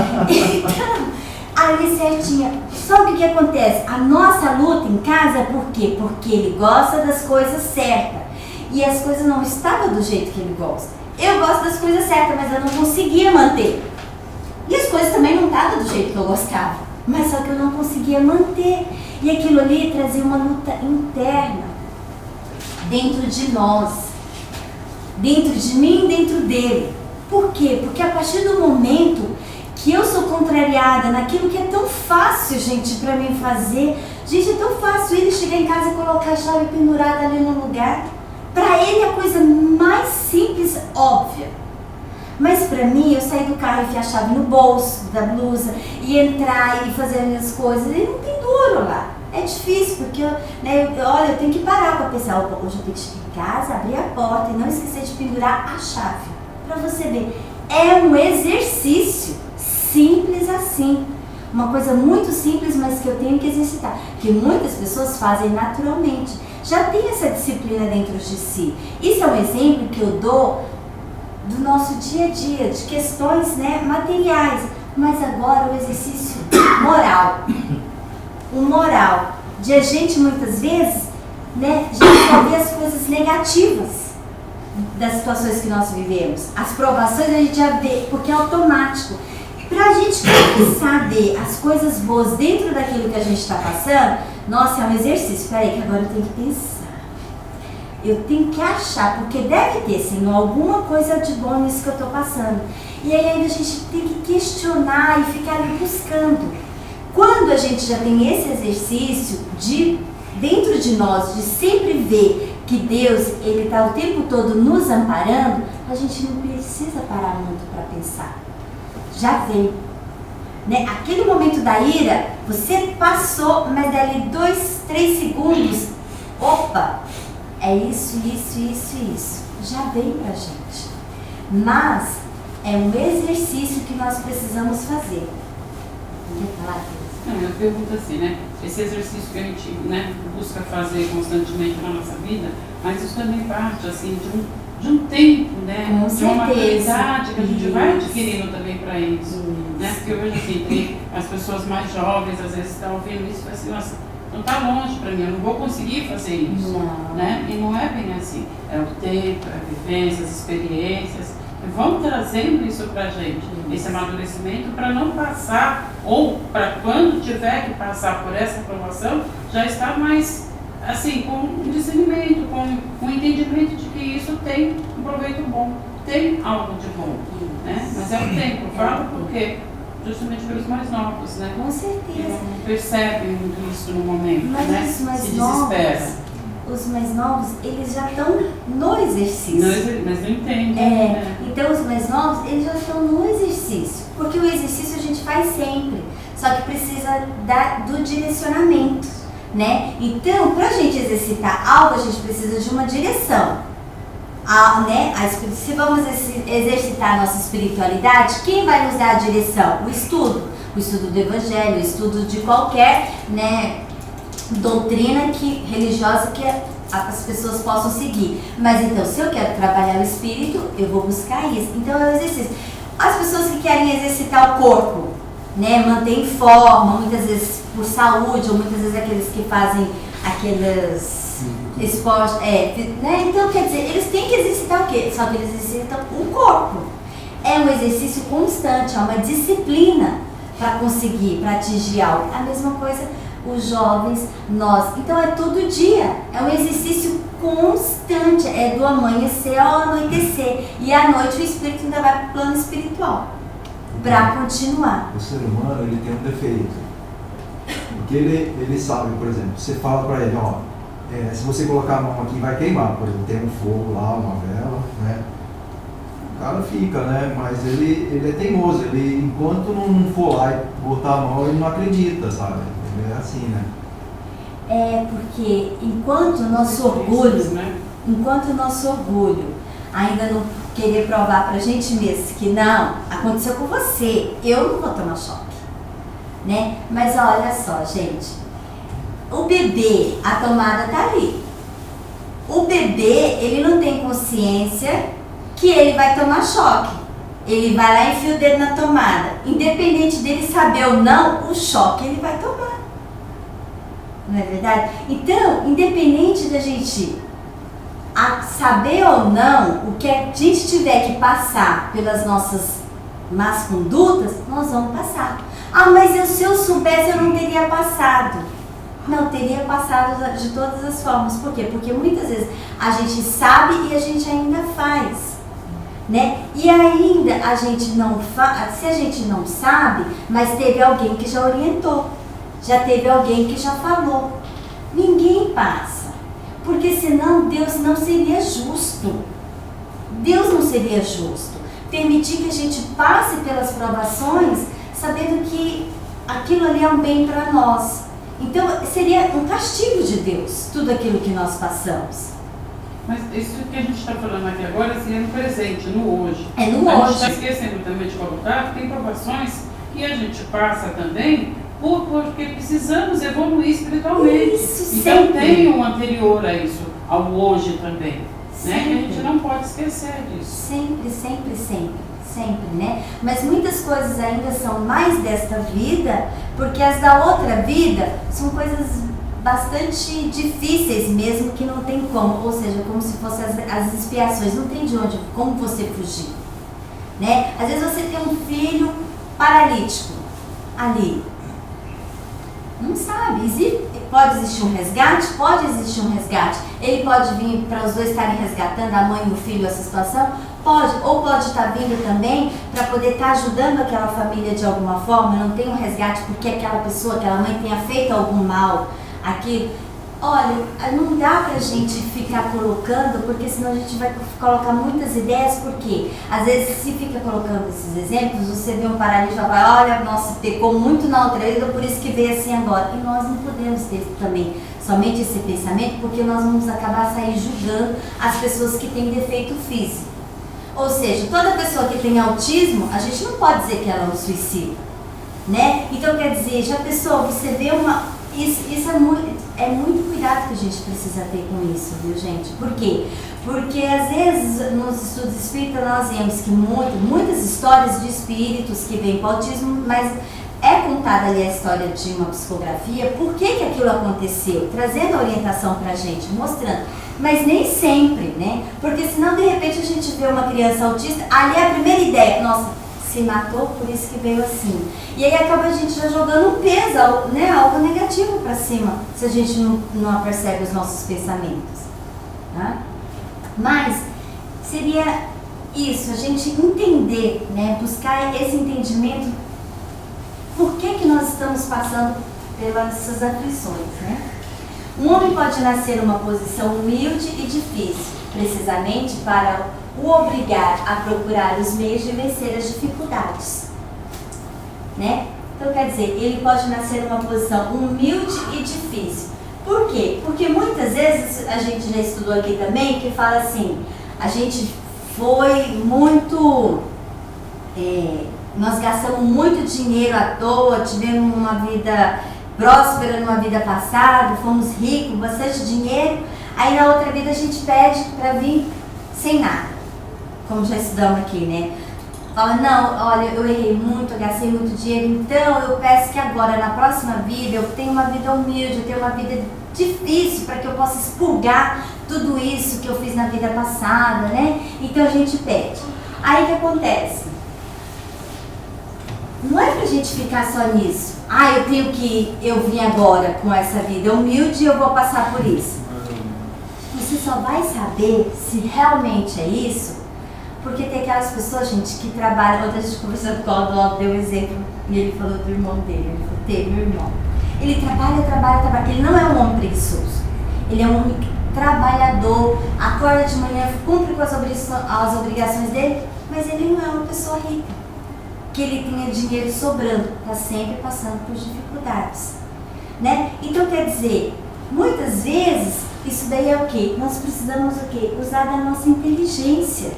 ali certinha. Só que o que acontece? A nossa luta em casa é por quê? Porque ele gosta das coisas certas. E as coisas não estavam do jeito que ele gosta. Eu gosto das coisas certas, mas eu não conseguia manter. E as coisas também não estavam do jeito que eu gostava. Mas só que eu não conseguia manter. E aquilo ali trazia uma luta interna. Dentro de nós. Dentro de mim e dentro dele. Por quê? Porque a partir do momento que eu sou contrariada naquilo que é tão fácil, gente, pra mim fazer. Gente, é tão fácil ele chegar em casa e colocar a chave pendurada ali no lugar. Pra ele é a coisa mais simples, óbvia. Mas pra mim, eu sair do carro e enfiar a chave no bolso da blusa e entrar e fazer as minhas coisas, ele não pendura lá. É difícil, porque olha, eu tenho que parar pra pensar, opa, hoje eu tenho que chegar em casa, abrir a porta e não esquecer de pendurar a chave. Pra você ver, é um exercício simples assim. Uma coisa muito simples, mas que eu tenho que exercitar. Que muitas pessoas fazem naturalmente. Já tem essa disciplina dentro de si. Isso é um exemplo que eu dou do nosso dia a dia, de questões, materiais. Mas agora o exercício moral. O moral. De a gente muitas vezes, já só ver as coisas negativas das situações que nós vivemos. As provações a gente já vê, porque é automático. Pra gente começar a ver as coisas boas dentro daquilo que a gente está passando, nossa, é um exercício. Peraí, que agora eu tenho que pensar. Eu tenho que achar, porque deve ter, Senhor, alguma coisa de bom nisso que eu estou passando. E aí ainda a gente tem que questionar e ficar ali buscando. Quando a gente já tem esse exercício dentro de nós, de sempre ver que Deus, Ele está o tempo todo nos amparando, a gente não precisa parar muito para pensar. Já veio. Aquele momento da ira, você passou, mas dali 2, 3 segundos, opa, é isso. Já veio pra gente. Mas é um exercício que nós precisamos fazer. Quer falar, Não, eu pergunto assim, esse exercício que a gente, busca fazer constantemente na nossa vida, mas isso também parte, assim, de um tempo, Com de uma certeza. maturidade que a gente vai adquirindo também para isso. Porque eu vejo assim, tem as pessoas mais jovens, às vezes estão ouvindo isso e falam assim, nossa, não está longe para mim, eu não vou conseguir fazer isso. Não. E não é bem assim. É o tempo, é a vivência, as experiências, que vão trazendo isso para a gente, esse amadurecimento, para não passar, ou para quando tiver que passar por essa aprovação, já estar mais, assim, com um discernimento, com um entendimento de que isso tem um proveito bom, tem algo de bom, Mas é o tempo, eu falo porque justamente pelos mais novos, Com certeza. Que não percebem muito isso no momento, Mas os mais se novos, desesperam. os mais novos, eles já estão no exercício. Mas não entendem. Então os mais novos, eles já estão no exercício. Porque o exercício a gente faz sempre, só que precisa do direcionamento, Então, para a gente exercitar algo, a gente precisa de uma direção. Se vamos exercitar a nossa espiritualidade, quem vai nos dar a direção? O estudo do Evangelho, o estudo de qualquer doutrina religiosa que as pessoas possam seguir. Mas então, se eu quero trabalhar o espírito, eu vou buscar isso. Então é o exercício. As pessoas que querem exercitar o corpo, manter em forma, muitas vezes por saúde, ou muitas vezes aqueles que fazem aqueles esportes, então quer dizer, eles têm que exercitar o quê? Só que eles exercitam o corpo. É um exercício constante, é uma disciplina para conseguir, para atingir algo. A mesma coisa os jovens, nós. Então é todo dia, é um exercício constante, é do amanhecer ao anoitecer. E à noite o espírito ainda vai para o plano espiritual, para continuar. O ser humano, ele tem um defeito. Porque ele sabe, por exemplo, você fala para ele, ó, se você colocar a mão aqui vai queimar, por exemplo, tem um fogo lá, uma vela, né? O cara fica, né? Mas ele é teimoso, ele, enquanto não for lá e botar a mão, ele não acredita, sabe? Ele é assim, né? É porque enquanto o nosso orgulho ainda não querer provar pra gente mesmo que não, aconteceu com você, eu não vou tomar choque, né? Mas olha só, gente, o bebê, a tomada tá ali. O bebê, ele não tem consciência que ele vai tomar choque. Ele vai lá e enfia o dedo na tomada. Independente dele saber ou não, o choque ele vai tomar. Não é verdade? Então, independente da gente saber ou não, o que a gente tiver que passar pelas nossas más condutas, nós vamos passar. Ah, mas se eu soubesse, eu não teria passado. Não, teria passado de todas as formas. Por quê? Porque muitas vezes a gente sabe e a gente ainda faz, né? E ainda a gente não faz, se a gente não sabe, mas teve alguém que já orientou, já teve alguém que já falou. Ninguém passa, porque senão Deus não seria justo. Deus não seria justo. Permitir que a gente passe pelas provações, sabendo que aquilo ali é um bem para nós. Então seria um castigo de Deus, tudo aquilo que nós passamos. Mas isso que a gente está falando aqui agora seria no presente, no hoje. É no a hoje. gente está esquecendo também de colocar que tem provações que a gente passa também porque precisamos evoluir espiritualmente. Isso, então sempre. tem um anterior a isso, ao hoje também. Né? Que a gente Sempre. não pode esquecer disso. Sempre, sempre, sempre, né? Mas muitas coisas ainda são mais desta vida, porque as da outra vida são coisas bastante difíceis mesmo, que não tem como, ou seja, como se fossem as expiações, não tem de onde, como você fugir, né? Às vezes você tem um filho paralítico ali, não sabe, pode existir um resgate? Pode existir um resgate. Ele pode vir para os dois estarem resgatando, a mãe e o filho, essa situação? Pode. Ou pode estar vindo também para poder estar ajudando aquela família de alguma forma, não tem um resgate porque aquela pessoa, aquela mãe tenha feito algum mal, aquilo. Olha, não dá pra gente ficar colocando, porque senão a gente vai colocar muitas ideias, porque às vezes se fica colocando esses exemplos, você vê um paralítico e fala, olha, nossa, pecou muito na outra vida, por isso que veio assim agora. E nós não podemos ter também somente esse pensamento, porque nós vamos acabar sair julgando as pessoas que têm defeito físico. Ou seja, toda pessoa que tem autismo, a gente não pode dizer que ela é um suicida, né? Então quer dizer, já pensou, você vê uma... Isso é muito cuidado que a gente precisa ter com isso, viu, gente? Por quê? Porque às vezes nos estudos espíritas nós vemos que muitas histórias de espíritos que vêm com autismo, mas é contada ali a história de uma psicografia, por que aquilo aconteceu, trazendo a orientação pra gente, mostrando. Mas nem sempre, né? Porque senão de repente a gente vê uma criança autista, ali é a primeira ideia, nossa, se matou, por isso que veio assim. E aí acaba a gente já jogando um peso, né, algo negativo para cima, se a gente não percebe os nossos pensamentos. Tá? Mas seria isso, a gente entender, né, buscar esse entendimento, por que nós estamos passando pelas essas aflições, né? Um homem pode nascer numa posição humilde e difícil, precisamente para o obrigar a procurar os meios de vencer as dificuldades, né? Então quer dizer, ele pode nascer numa posição humilde e difícil. Por quê? Porque muitas vezes, a gente já estudou aqui também, que fala assim, a gente foi muito, nós gastamos muito dinheiro à toa, tivemos uma vida próspera numa vida passada, fomos ricos, bastante dinheiro, aí na outra vida a gente pede para vir sem nada. Como já estudamos aqui, né? Fala, não, olha, eu errei muito, eu gastei muito dinheiro, então eu peço que agora, na próxima vida, eu tenha uma vida humilde, eu tenha uma vida difícil, para que eu possa expurgar tudo isso que eu fiz na vida passada, né? Então a gente pede. Aí o que acontece? não é pra gente ficar só nisso. Ah, eu vim agora com essa vida humilde e eu vou passar por isso. Você só vai saber se realmente é isso, porque tem aquelas pessoas, gente, que trabalham. Ontem a gente conversando com o Aldo, deu um exemplo, e ele falou do irmão dele. Ele falou, teve meu irmão. Ele trabalha. Ele não é um homem preguiçoso. Ele é um homem trabalhador, acorda de manhã, cumpre com as obrigações dele, mas ele não é uma pessoa rica. Que ele tenha dinheiro sobrando, está sempre passando por dificuldades. Né? Então, quer dizer, muitas vezes, isso daí é o quê? Nós precisamos o quê? Usar da nossa inteligência.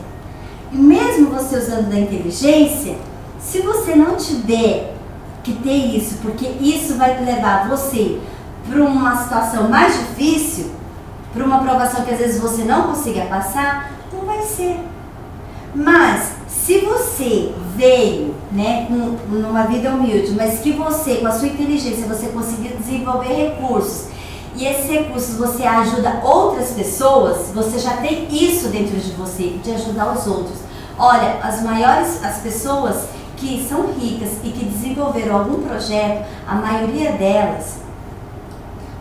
E mesmo você usando da inteligência, se você não tiver que ter isso, porque isso vai levar você para uma situação mais difícil, para uma aprovação que às vezes você não consiga passar, não vai ser. Mas, se você veio, né, numa vida humilde, mas que você, com a sua inteligência, você conseguiu desenvolver recursos, e esses recursos você ajuda outras pessoas, você já tem isso dentro de você, de ajudar os outros. Olha, as pessoas que são ricas e que desenvolveram algum projeto, a maioria delas,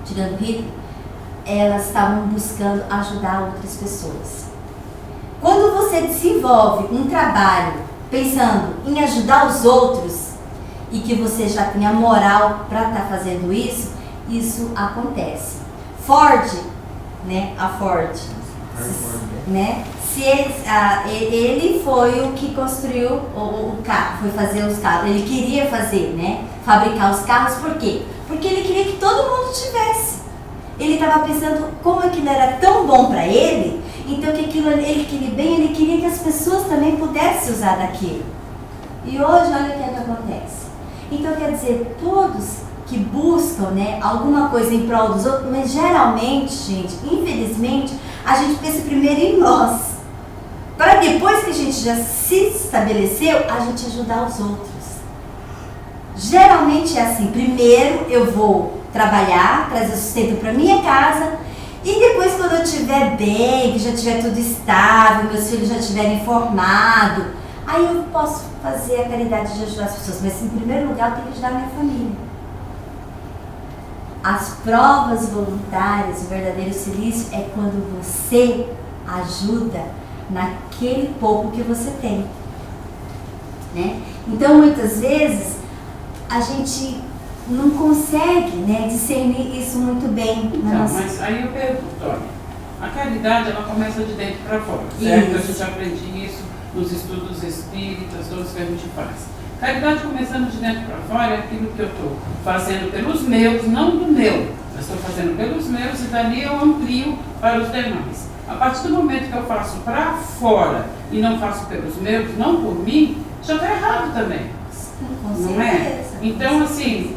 tirando rico, elas estavam buscando ajudar outras pessoas. Quando você desenvolve um trabalho pensando em ajudar os outros e que você já tem a moral para estar fazendo isso, isso acontece. Ford, né? A Ford, né? Se ele foi o que construiu o carro, foi fazer os carros. Ele queria fazer, né? Fabricar os carros, por quê? Porque ele queria que todo mundo tivesse. Ele estava pensando como aquilo era tão bom para ele, então que aquilo ele queria bem, ele queria que as pessoas também pudessem usar daquilo. E hoje, olha o que é que acontece. Então, quer dizer, todos que buscam, né, alguma coisa em prol dos outros, mas geralmente, gente, infelizmente, a gente pensa primeiro em nós. Para depois que a gente já se estabeleceu, a gente ajudar os outros. Geralmente é assim, primeiro eu vou trabalhar, trazer sustento para minha casa, e depois quando eu estiver bem, que já estiver tudo estável, meus filhos já estiverem formados, aí eu posso fazer a caridade de ajudar as pessoas, mas em primeiro lugar eu tenho que ajudar a minha família. As provas voluntárias, o verdadeiro silício é quando você ajuda naquele pouco que você tem, né? Então muitas vezes a gente não consegue, né, discernir isso muito bem. Então, mas aí eu pergunto, olha, a caridade ela começa de dentro para fora, certo? A gente aprende isso nos estudos espíritas, todos que a gente faz. Caridade começando de dentro para fora é aquilo que eu estou fazendo pelos meus, não do meu. Eu estou fazendo pelos meus e dali eu amplio para os demais. A partir do momento que eu faço para fora e não faço pelos meus, não por mim, já está errado também. Não é? Então, assim,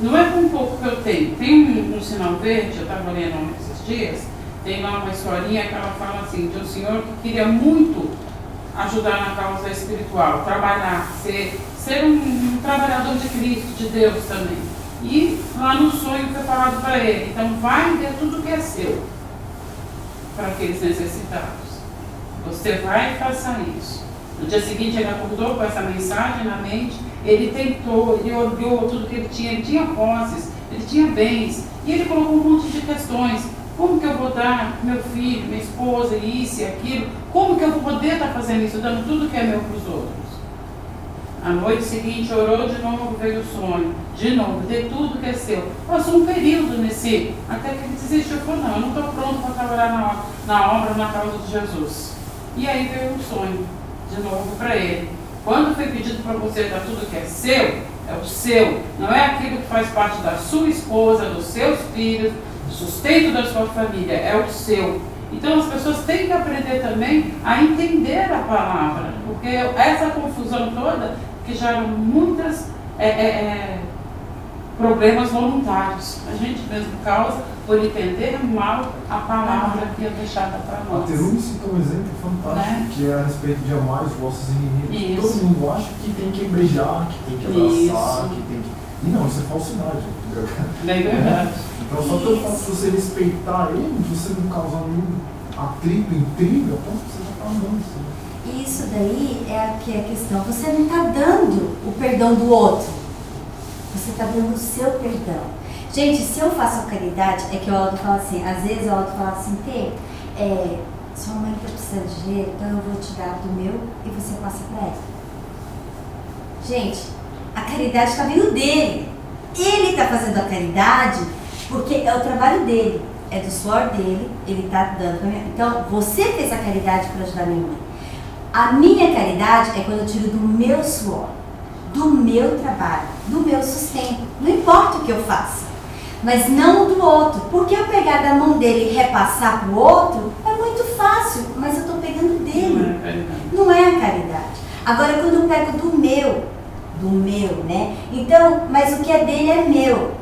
não é com pouco que eu tenho. Tem um sinal verde, eu estava lendo esses dias, tem lá uma historinha que ela fala assim, de um senhor que queria muito ajudar na causa espiritual, trabalhar, ser um trabalhador de Cristo, de Deus também. E lá no sonho foi falado para ele, então vai ver tudo que é seu para aqueles necessitados. Você vai e faça isso. No dia seguinte ele acordou com essa mensagem na mente, ele tentou, ele olhou tudo que ele tinha posses, ele tinha bens, e ele colocou um monte de questões. Como que eu vou dar meu filho, minha esposa, isso e aquilo? Como que eu vou poder estar fazendo isso, dando tudo que é meu para os outros? A noite seguinte orou de novo, veio o sonho, de novo, dê tudo que é seu. Passou um período nesse, até que ele desistiu, falou, não, eu não estou pronto para trabalhar na obra, na causa de Jesus. E aí veio um sonho, de novo para ele. Quando foi pedido para você dar tudo que é o seu, não é aquilo que faz parte da sua esposa, dos seus filhos, do sustento da sua família, é o seu. Então as pessoas têm que aprender também a entender a palavra, porque essa confusão toda que gera muitos problemas voluntários. A gente mesmo causa por entender mal a palavra que é deixada para nós. A Terumi citou um exemplo fantástico, né? Que é a respeito de amar os vossos inimigos. Isso. Todo mundo acha que tem que beijar, que tem que abraçar, que tem que... E não, isso é falsidade. Bem verdade. Então só pelo fato de você respeitar ele, você não causar nenhum atrito, intriga, então você já está andando. Assim. E isso daí é a questão. Você não está dando o perdão do outro. Você está dando o seu perdão. Gente, se eu faço a caridade, é que o Aldo fala assim, às vezes o Aldo fala assim, sua mãe está precisando de dinheiro, então eu vou te dar do meu e você passa para ela. Gente, a caridade está vindo dele. Ele está fazendo a caridade porque é o trabalho dele, é do suor dele, ele está dando para mim. Então, você fez a caridade para ajudar minha mãe. A minha caridade é quando eu tiro do meu suor, do meu trabalho, do meu sustento. Não importa o que eu faça, mas não do outro. Porque eu pegar da mão dele e repassar para o outro é muito fácil, mas eu estou pegando dele. Não é a caridade. Agora, quando eu pego do meu, né? Então, mas o que é dele é meu.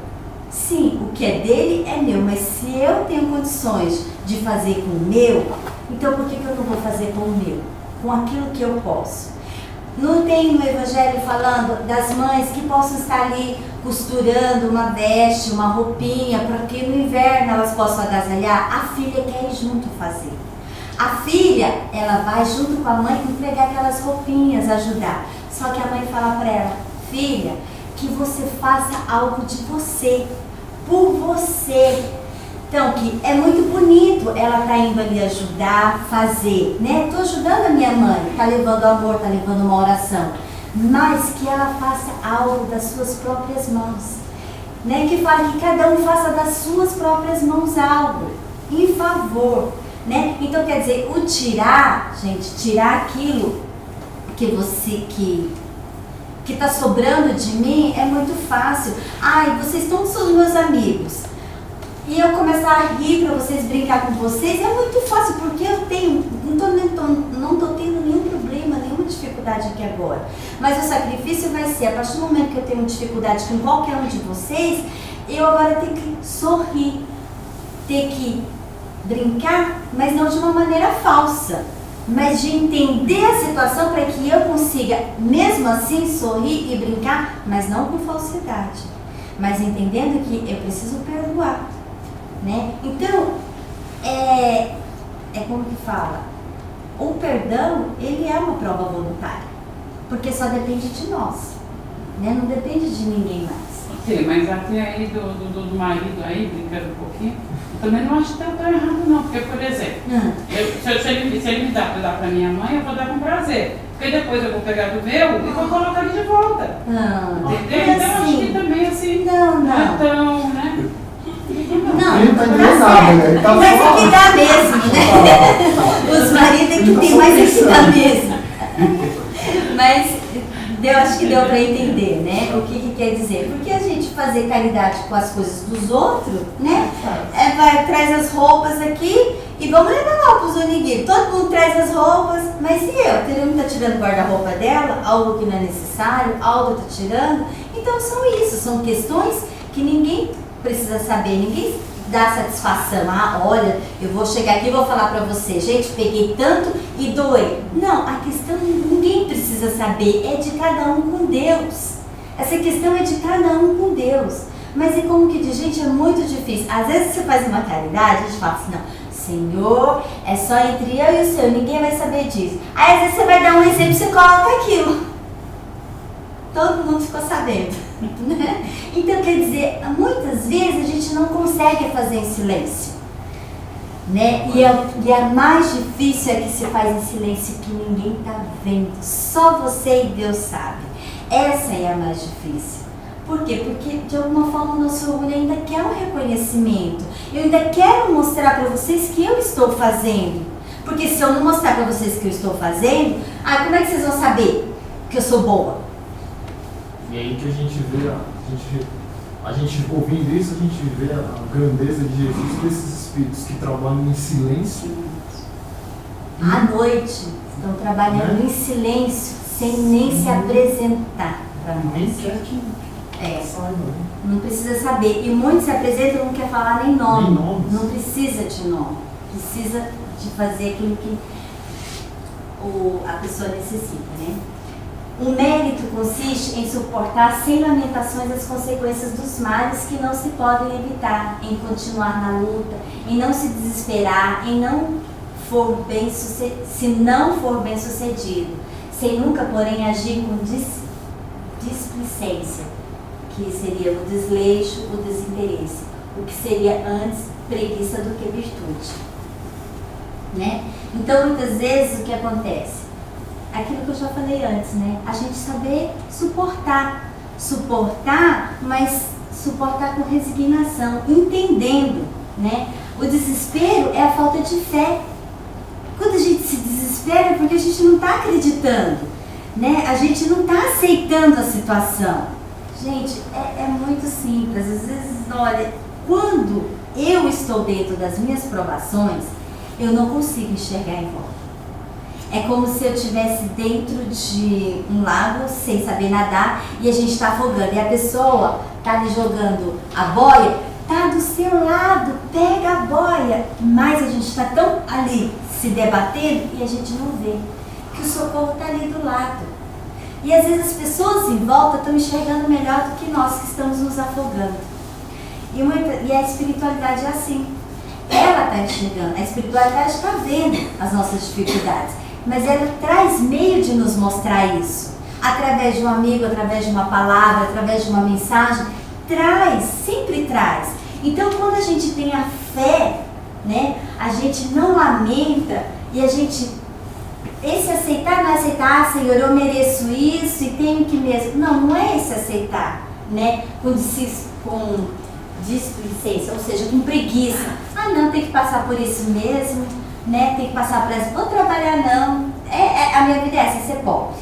Sim, o que é dele é meu, mas se eu tenho condições de fazer com o meu, então por que eu não vou fazer com o meu? Com aquilo que eu posso. Não tem no Evangelho falando das mães que possam estar ali costurando uma veste, uma roupinha, para que no inverno elas possam agasalhar? A filha quer ir junto fazer. A filha, ela vai junto com a mãe entregar aquelas roupinhas, ajudar. Só que a mãe fala para ela, filha, que você faça algo de você, por você. Então, que é muito bonito ela tá indo ali ajudar, fazer, né? Estou ajudando a minha mãe, tá levando amor, tá levando uma oração. Mas que ela faça algo das suas próprias mãos. Né? Que fala que cada um faça das suas próprias mãos algo, em favor. Né? Então, quer dizer, o tirar, gente, tirar aquilo que você, que está sobrando de mim é muito fácil. Ai, vocês todos são meus amigos. E eu começar a rir para vocês, brincar com vocês, é muito fácil, porque eu tenho, não estou tendo nenhum problema, nenhuma dificuldade aqui agora. Mas o sacrifício vai ser, a partir do momento que eu tenho dificuldade com qualquer um de vocês, eu agora tenho que sorrir, ter que brincar, mas não de uma maneira falsa, mas de entender a situação para que eu consiga, mesmo assim, sorrir e brincar, mas não com falsidade, mas entendendo que eu preciso perdoar. Né? Então, é como que fala, o perdão, ele é uma prova voluntária, porque só depende de nós, né? Não depende de ninguém mais. Ok, mas até aí do marido aí, brincando um pouquinho, eu também não acho que tá errado não, porque, por exemplo, se ele me dá para dar para minha mãe, eu vou dar com prazer, porque depois eu vou pegar do meu e vou colocar ele de volta. Não, entendeu? Então, acho que também assim, não é tão, né? Não, ele tá tá enganado, né? Ele tá mas só... é que dá mesmo, né? Os maridos é que tem mais é que dá mesmo. Mas eu acho que deu para entender, né? O que quer dizer. Porque a gente fazer caridade com as coisas dos outros, né? Traz as roupas aqui e vamos levar lá para os onigueiros. Todo mundo traz as roupas, mas e eu? Todo mundo está tirando o guarda-roupa dela, algo que não é necessário, algo está tirando. Então são isso, são questões que ninguém precisa saber, ninguém dá satisfação. Ah, olha, eu vou chegar aqui e vou falar pra você, gente, peguei tanto e doei. Não, a questão ninguém precisa saber, é de cada um com Deus. Essa questão é de cada um com Deus. Mas é como que diz, gente, é muito difícil. Às vezes você faz uma caridade, a gente fala assim, não, Senhor, é só entre eu e o Senhor, ninguém vai saber disso. Aí às vezes você vai dar um exemplo e você coloca aquilo. Todo mundo ficou sabendo. Né? Então, quer dizer, muitas vezes a gente não consegue fazer em silêncio, né? E a mais difícil é que se faz em silêncio, que ninguém está vendo, só você e Deus sabe. Essa é a mais difícil. Por quê? Porque de alguma forma o nosso orgulho ainda quer um reconhecimento. Eu ainda quero mostrar para vocês que eu estou fazendo. Porque se eu não mostrar para vocês que eu estou fazendo, como é que vocês vão saber que eu sou boa? E aí que a gente vê, a gente ouvindo isso, a gente vê a grandeza de Jesus, desses espíritos que trabalham em silêncio. À noite, estão trabalhando em silêncio, sem nem se apresentar para nós. Nem quer que saiba. Não precisa saber. E muitos se apresentam e não quer falar nem nome. Nem nomes. Não precisa de nome. Precisa de fazer aquilo que a pessoa necessita, né? O mérito consiste em suportar sem lamentações as consequências dos males que não se podem evitar, em continuar na luta, em não se desesperar, em não não for bem sucedido, sem nunca, porém, agir com displicência, que seria o desleixo, o desinteresse, o que seria antes preguiça do que virtude, né? Então, muitas vezes, o que acontece? Aquilo que eu já falei antes, né? A gente saber suportar, mas suportar com resignação, entendendo, né? O desespero é a falta de fé. Quando a gente se desespera é porque a gente não está acreditando, né? A gente não está aceitando a situação. Gente, é muito simples. Às vezes, olha, quando eu estou dentro das minhas provações, eu não consigo enxergar em volta. É como se eu estivesse dentro de um lago sem saber nadar e a gente está afogando. E a pessoa está ali jogando a boia, está do seu lado, pega a boia. Mas a gente está tão ali se debatendo e a gente não vê que o socorro está ali do lado. E às vezes as pessoas em volta estão enxergando melhor do que nós que estamos nos afogando. E a espiritualidade é assim. Ela está enxergando, a espiritualidade está vendo as nossas dificuldades. Mas ela traz meio de nos mostrar isso. Através de um amigo, através de uma palavra, através de uma mensagem. Sempre traz. Então, quando a gente tem a fé, né, a gente não lamenta e a gente... Esse aceitar não é aceitar, Senhor, eu mereço isso e tenho que mesmo... Não é esse aceitar, né, com displicência, ou seja, com preguiça. Ah, não, tem que passar por isso mesmo, né? Tem que passar por essa... Vou trabalhar, não. A minha vida é essa, ser pobre,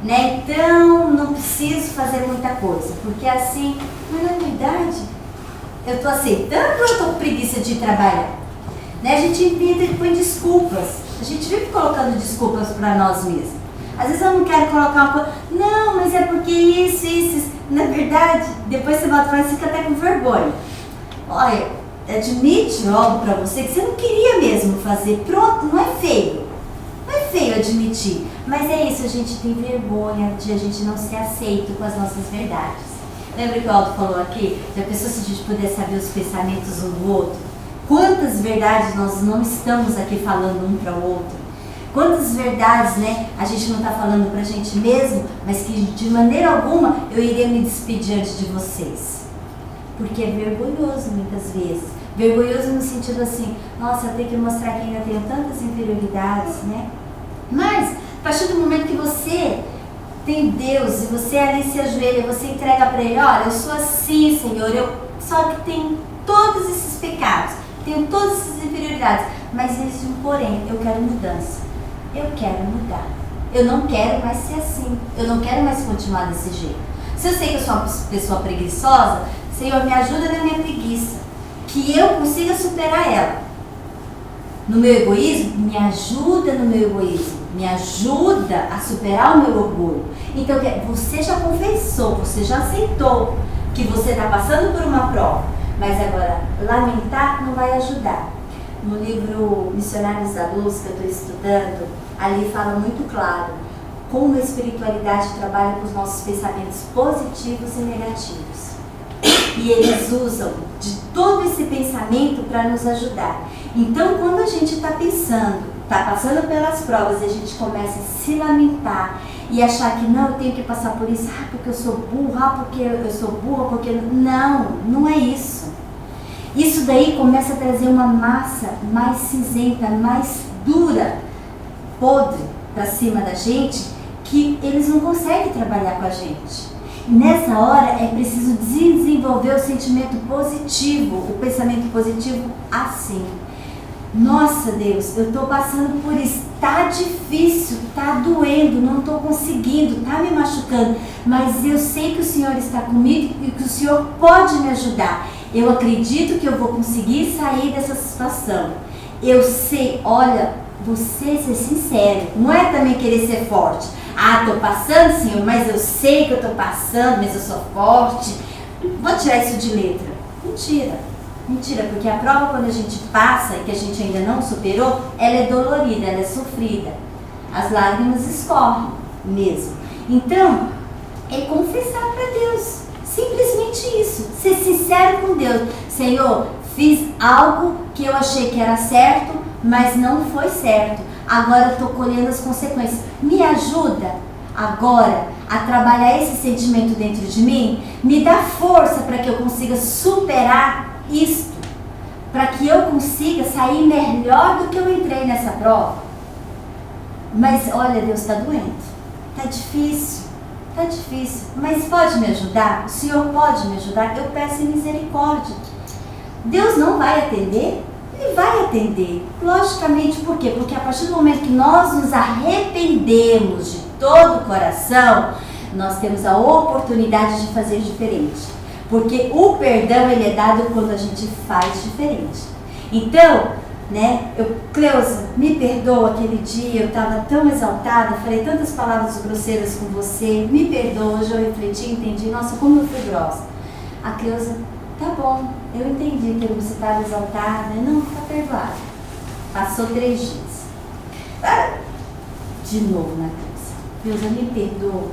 né? Então, não preciso fazer muita coisa, porque assim, mas na verdade, eu estou aceitando ou eu estou com preguiça de trabalhar? Né? A gente inventa e põe desculpas. A gente vive colocando desculpas para nós mesmos. Às vezes eu não quero colocar uma coisa, não, mas é porque isso. Na verdade, depois você volta e fica até com vergonha. Olha, admite logo para você que você não queria mesmo fazer. Pronto, não é feio. Não é feio admitir. Mas é isso, a gente tem vergonha de a gente não ser aceito com as nossas verdades. Lembra que o Aldo falou aqui? Já pensou se a gente puder saber os pensamentos um do outro? Quantas verdades nós não estamos aqui falando um para o outro? Quantas verdades, né, a gente não está falando para a gente mesmo, mas que de maneira alguma eu iria me despedir diante de vocês. Porque é vergonhoso muitas vezes. Vergonhoso no sentido assim, nossa, eu tenho que mostrar que ainda tenho tantas interioridades, né? Mas, a partir do momento que você tem Deus e você ali se ajoelha, você entrega para Ele, olha, eu sou assim, Senhor, eu só que tenho todos esses pecados, tenho todas essas inferioridades, mas existe um porém, eu quero mudança. Eu quero mudar. Eu não quero mais ser assim. Eu não quero mais continuar desse jeito. Se eu sei que eu sou uma pessoa preguiçosa, Senhor, me ajuda na minha preguiça. Que eu consiga superar ela. No meu egoísmo, me ajuda no meu egoísmo. Me ajuda a superar o meu orgulho. Então, você já confessou, você já aceitou que você está passando por uma prova. Mas agora, lamentar não vai ajudar. No livro Missionários da Luz, que eu estou estudando, ali fala muito claro como a espiritualidade trabalha com os nossos pensamentos positivos e negativos. E eles usam de todo esse pensamento para nos ajudar. Então, quando a gente está pensando, está passando pelas provas e a gente começa a se lamentar e achar que não, eu tenho que passar por isso, porque eu sou burra, porque eu sou burra, porque... Não é isso. Isso daí começa a trazer uma massa mais cinzenta, mais dura, podre para cima da gente, que eles não conseguem trabalhar com a gente. E nessa hora é preciso desenvolver o sentimento positivo, o pensamento positivo assim. Nossa Deus, eu estou passando por isso, está difícil, está doendo, não estou conseguindo, está me machucando, mas eu sei que o Senhor está comigo e que o Senhor pode me ajudar. Eu acredito que eu vou conseguir sair dessa situação. Eu sei, olha, você ser sincero, não é também querer ser forte. Ah, estou passando, Senhor, mas eu sei que eu estou passando, mas eu sou forte. Vou tirar isso de letra. Mentira, porque a prova quando a gente passa e que a gente ainda não superou, ela é dolorida, ela é sofrida. As lágrimas escorrem mesmo. Então, é confessar para Deus. Simplesmente isso, ser sincero com Deus. Senhor, fiz algo que eu achei que era certo, mas não foi certo. Agora eu estou colhendo as consequências. Me ajuda agora a trabalhar esse sentimento dentro de mim? Me dá força para que eu consiga superar isto, para que eu consiga sair melhor do que eu entrei nessa prova. Mas olha, Deus, está doendo, está difícil, mas pode me ajudar? O Senhor pode me ajudar? Eu peço misericórdia. Deus não vai atender? Ele vai atender, logicamente. Por quê? Porque a partir do momento que nós nos arrependemos de todo o coração, nós temos a oportunidade de fazer diferente. Porque o perdão, ele é dado quando a gente faz diferente. Então, né, Cleusa, me perdoa aquele dia, eu estava tão exaltada, falei tantas palavras grosseiras com você, me perdoa, hoje eu refleti, entendi, nossa, como eu fui grossa. A Cleusa, tá bom, eu entendi que você estava exaltada, não, tá perdoado. Passou 3 dias. De novo na Cleusa, me perdoa,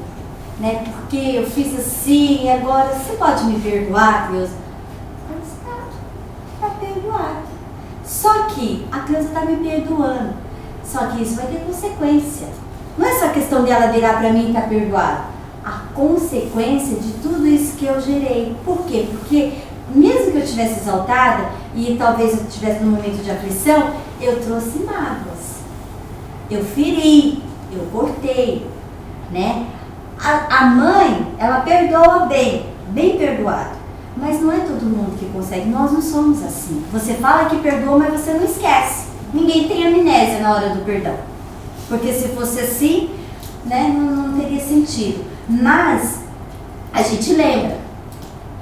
né, porque eu fiz assim, agora você pode me perdoar, Cleusa? Tá perdoado. Só que a Cleusa está me perdoando. Só que isso vai ter consequência. Não é só questão dela virar para mim e estar perdoada. A consequência de tudo isso que eu gerei. Por quê? Porque mesmo que eu estivesse exaltada e talvez eu estivesse num momento de aflição, eu trouxe mágoas. Eu feri, eu cortei, né? A mãe, ela perdoa bem perdoado. Mas não é todo mundo que consegue, nós não somos assim. Você fala que perdoa, mas você não esquece. Ninguém tem amnésia na hora do perdão. Porque se fosse assim, né, não teria sentido. Mas a gente lembra.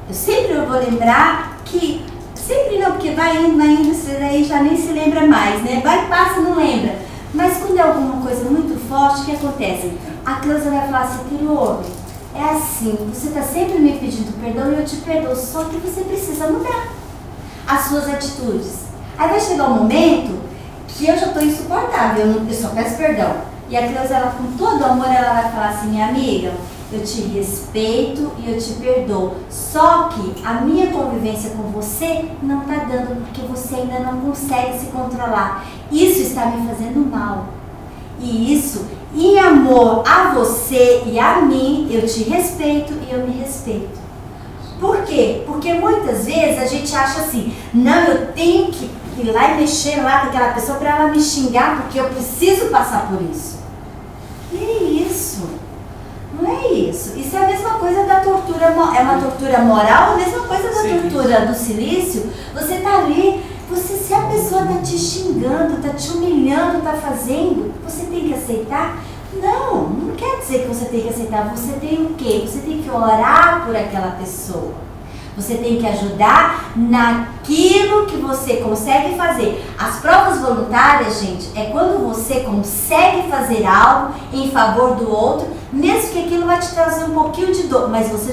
Eu sempre vou lembrar que, sempre não, porque vai indo, você daí já nem se lembra mais, né? Vai, passa, não lembra. Mas quando é alguma coisa muito forte, o que acontece? A Cleusa vai falar assim, Tirone, é assim, você está sempre me pedindo perdão e eu te perdoo, só que você precisa mudar as suas atitudes. Aí vai chegar um momento que eu já estou insuportável, eu só peço perdão. E a Cleusa, ela com todo amor, ela vai falar assim, minha amiga, eu te respeito e eu te perdoo. Só que a minha convivência com você não está dando, porque você ainda não consegue se controlar. Isso está me fazendo mal. E isso, em amor a você e a mim, eu te respeito e eu me respeito. Por quê? Porque muitas vezes a gente acha assim, não, eu tenho que ir lá e mexer lá com aquela pessoa para ela me xingar, porque eu preciso passar por isso. Que é isso? Não é isso. Isso é a mesma coisa da tortura, é uma tortura moral, a mesma coisa da tortura do silício. Você tá ali, se a pessoa tá te xingando, tá te humilhando, tá fazendo, você tem que aceitar? Não quer dizer que você tem que aceitar. Você tem o quê? Você tem que orar por aquela pessoa. Você tem que ajudar naquilo que você consegue fazer. As provas voluntárias, gente, é quando você consegue fazer algo em favor do outro, mesmo que aquilo vai te trazer um pouquinho de dor, mas você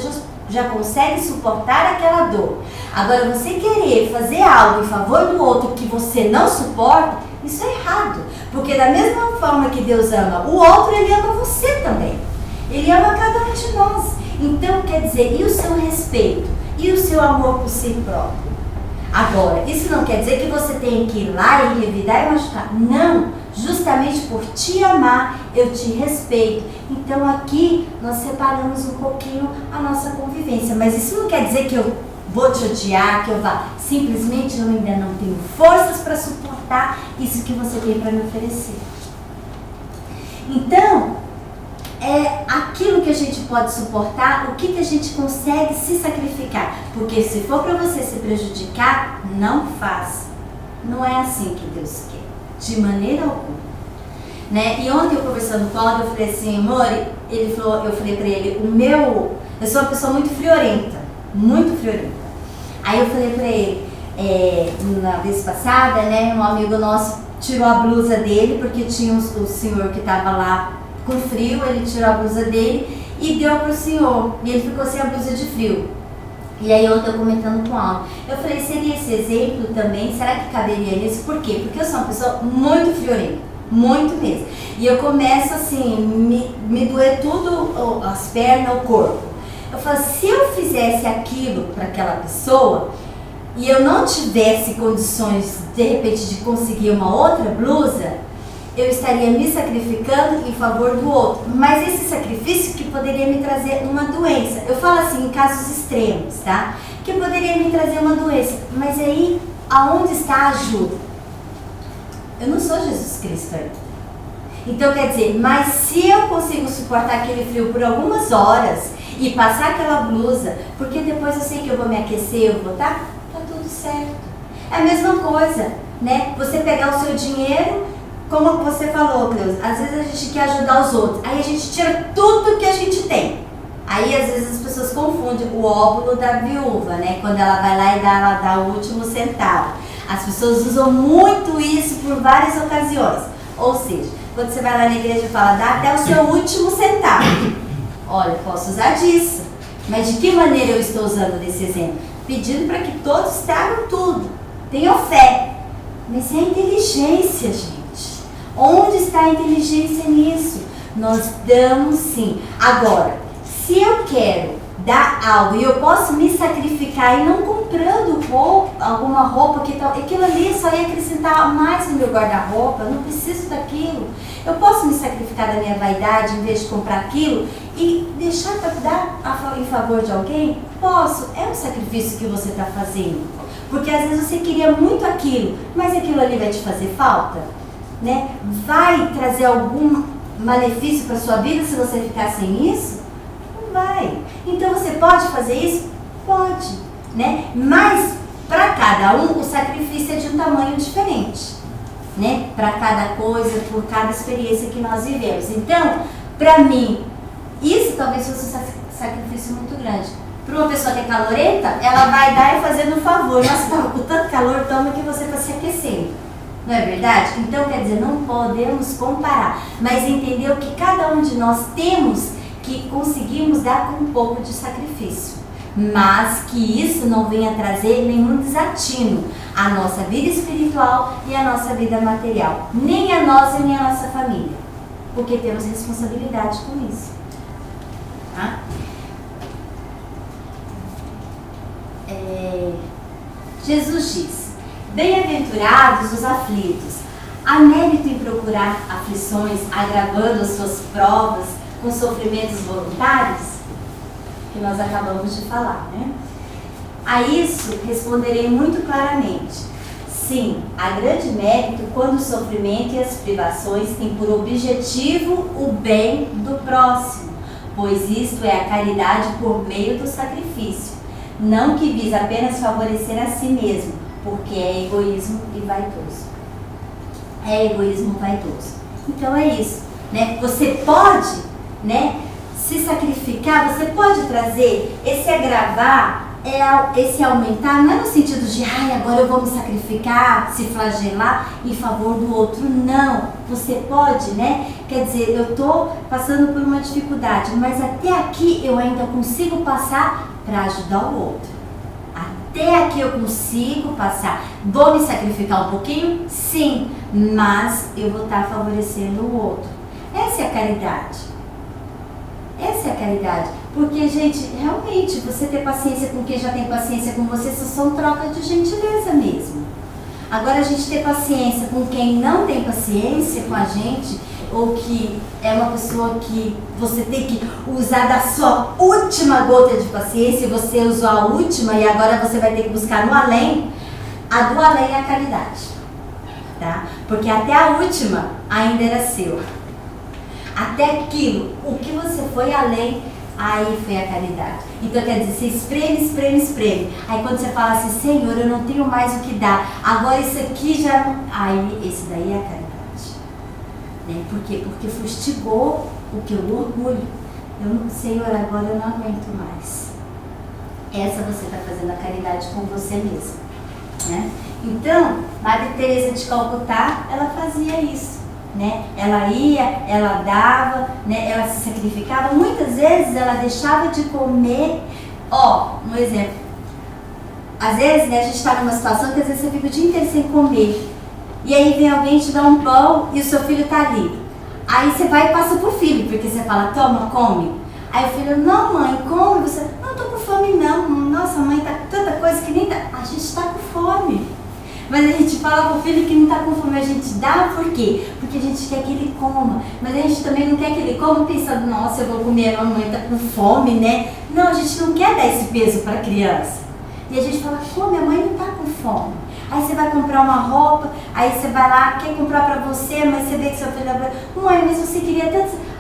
já consegue suportar aquela dor. Agora, você querer fazer algo em favor do outro que você não suporta, isso é errado. Porque da mesma forma que Deus ama o outro, Ele ama você também. Ele ama cada um de nós. Então, quer dizer, e o seu respeito? E o seu amor por si próprio? Agora, isso não quer dizer que você tem que ir lá e revidar e machucar. Não, justamente por te amar, eu te respeito. Então aqui nós separamos um pouquinho a nossa convivência. Mas isso não quer dizer que eu vou te odiar, que eu vá. Simplesmente eu ainda não tenho forças para suportar isso que você tem para me oferecer. Então, é aquilo que a gente pode suportar, o que a gente consegue se sacrificar. Porque se for para você se prejudicar, não faça. Não é assim que Deus quer, de maneira alguma. Né? E ontem eu conversando com ela, eu falei assim, amor, ele falou, eu falei para ele, eu sou uma pessoa muito friorenta. Aí eu falei para ele, na vez passada, né, um amigo nosso tirou a blusa dele, porque tinha o senhor que estava lá com frio, ele tirou a blusa dele e deu pro senhor, e ele ficou sem a blusa de frio. E aí ontem eu comentando com ela, eu falei, seria esse exemplo também, será que caberia nisso? Por quê? Porque eu sou uma pessoa muito friorenta, muito mesmo. E eu começo assim, me doer tudo, as pernas, o corpo. Eu falo, se eu fizesse aquilo para aquela pessoa, e eu não tivesse condições, de repente, de conseguir uma outra blusa, eu estaria me sacrificando em favor do outro. Mas esse sacrifício que poderia me trazer uma doença. Eu falo assim, em casos extremos, tá? Que poderia me trazer uma doença. Mas aí, aonde está a ajuda? Eu não sou Jesus Cristo ainda. Então, quer dizer, mas se eu consigo suportar aquele frio por algumas horas e passar aquela blusa, porque depois eu sei que eu vou me aquecer, eu vou tá tudo certo. É a mesma coisa, né? Você pegar o seu dinheiro, como você falou, Deus, às vezes a gente quer ajudar os outros, aí a gente tira tudo que a gente tem. Aí às vezes as pessoas confundem o óvulo da viúva, né? Quando ela vai lá e ela dá o último centavo. As pessoas usam muito isso por várias ocasiões. Ou seja, quando você vai lá na igreja e fala, dá até o seu último centavo. Olha, posso usar disso. Mas de que maneira eu estou usando desse exemplo? Pedindo para que todos tragam tudo. Tenham fé. Mas é a inteligência, gente. Onde está a inteligência nisso? Nós damos sim. Agora, se eu quero dar algo e eu posso me sacrificar e não comprando alguma roupa que tal, aquilo ali só ia acrescentar mais no meu guarda-roupa, eu não preciso daquilo. Eu posso me sacrificar da minha vaidade em vez de comprar aquilo e deixar para dar em favor de alguém? Posso. É um sacrifício que você está fazendo. Porque às vezes você queria muito aquilo, mas aquilo ali vai te fazer falta? Né? Vai trazer algum malefício para sua vida se você ficar sem isso? Não vai. Então você pode fazer isso? Pode, né? Mas para cada um o sacrifício é de um tamanho diferente, né? Para cada coisa, por cada experiência que nós vivemos. Então, para mim, isso talvez fosse um sacrifício muito grande. Para uma pessoa que é calorenta, ela vai dar e fazendo um favor. Nossa, estava com tanto calor, toma que você está se aquecendo. Não é verdade? Então, quer dizer, não podemos comparar, mas entender o que cada um de nós temos que conseguimos dar com um pouco de sacrifício. Mas que isso não venha trazer nenhum desatino à nossa vida espiritual e à nossa vida material. Nem a nossa nem a nossa família. Porque temos responsabilidade com isso. Tá? Jesus diz: bem-aventurados os aflitos. Há mérito em procurar aflições, agravando as suas provas com sofrimentos voluntários? Que nós acabamos de falar, né? A isso responderei muito claramente. Sim, há grande mérito quando o sofrimento e as privações têm por objetivo o bem do próximo, pois isto é a caridade por meio do sacrifício, não que visa apenas favorecer a si mesmo, porque é egoísmo e vaidoso. É egoísmo vaidoso. Então é isso, né? Você pode, né, se sacrificar, você pode trazer esse agravar, esse aumentar, não é no sentido de, agora eu vou me sacrificar, se flagelar em favor do outro. Não, você pode, né? Quer dizer, eu estou passando por uma dificuldade, mas até aqui eu ainda consigo passar para ajudar o outro. Até aqui eu consigo passar. Vou me sacrificar um pouquinho? Sim, mas eu vou estar favorecendo o outro. Essa é a caridade. Essa é a caridade. Porque, gente, realmente, você ter paciência com quem já tem paciência com você, isso são trocas de gentileza mesmo. Agora, a gente ter paciência com quem não tem paciência com a gente, ou que é uma pessoa que você tem que usar da sua última gota de paciência, e você usou a última e agora você vai ter que buscar no além. A do além é a caridade, tá? Porque até a última ainda era seu. Até aquilo, o que você foi além, aí foi a caridade. Então quer dizer, você espreme, espreme, espreme. Aí quando você fala assim, Senhor, eu não tenho mais o que dar, agora isso aqui já não... Aí esse daí é a caridade. Né? Por quê? Porque fustigou o que? O orgulho. Senhor, agora eu não aguento mais. Essa você está fazendo a caridade com você mesmo. Né? Então, Madre Teresa de Calcutá, ela fazia isso. Né? Ela ia, ela dava, né? Ela se sacrificava. Muitas vezes ela deixava de comer. Um exemplo. Às vezes, né, a gente está numa situação que às vezes você fica o dia inteiro sem comer. E aí vem alguém te dar um pão e o seu filho está ali. Aí você vai e passa pro filho, porque você fala, toma, come. Aí o filho, não mãe, come. Você, não, tô com fome não. Nossa, mãe, tá com tanta coisa que nem dá. A gente tá com fome. Mas a gente fala pro filho que não tá com fome, a gente dá por quê? Porque a gente quer que ele coma. Mas a gente também não quer que ele coma pensando, nossa, eu vou comer, a mamãe tá com fome, né? Não, a gente não quer dar esse peso pra criança. E a gente fala, come, a mãe não tá com fome. Aí você vai comprar uma roupa, aí você vai lá, quer comprar pra você, mas você vê que seu filho vai, mãe, mas você queria tanto.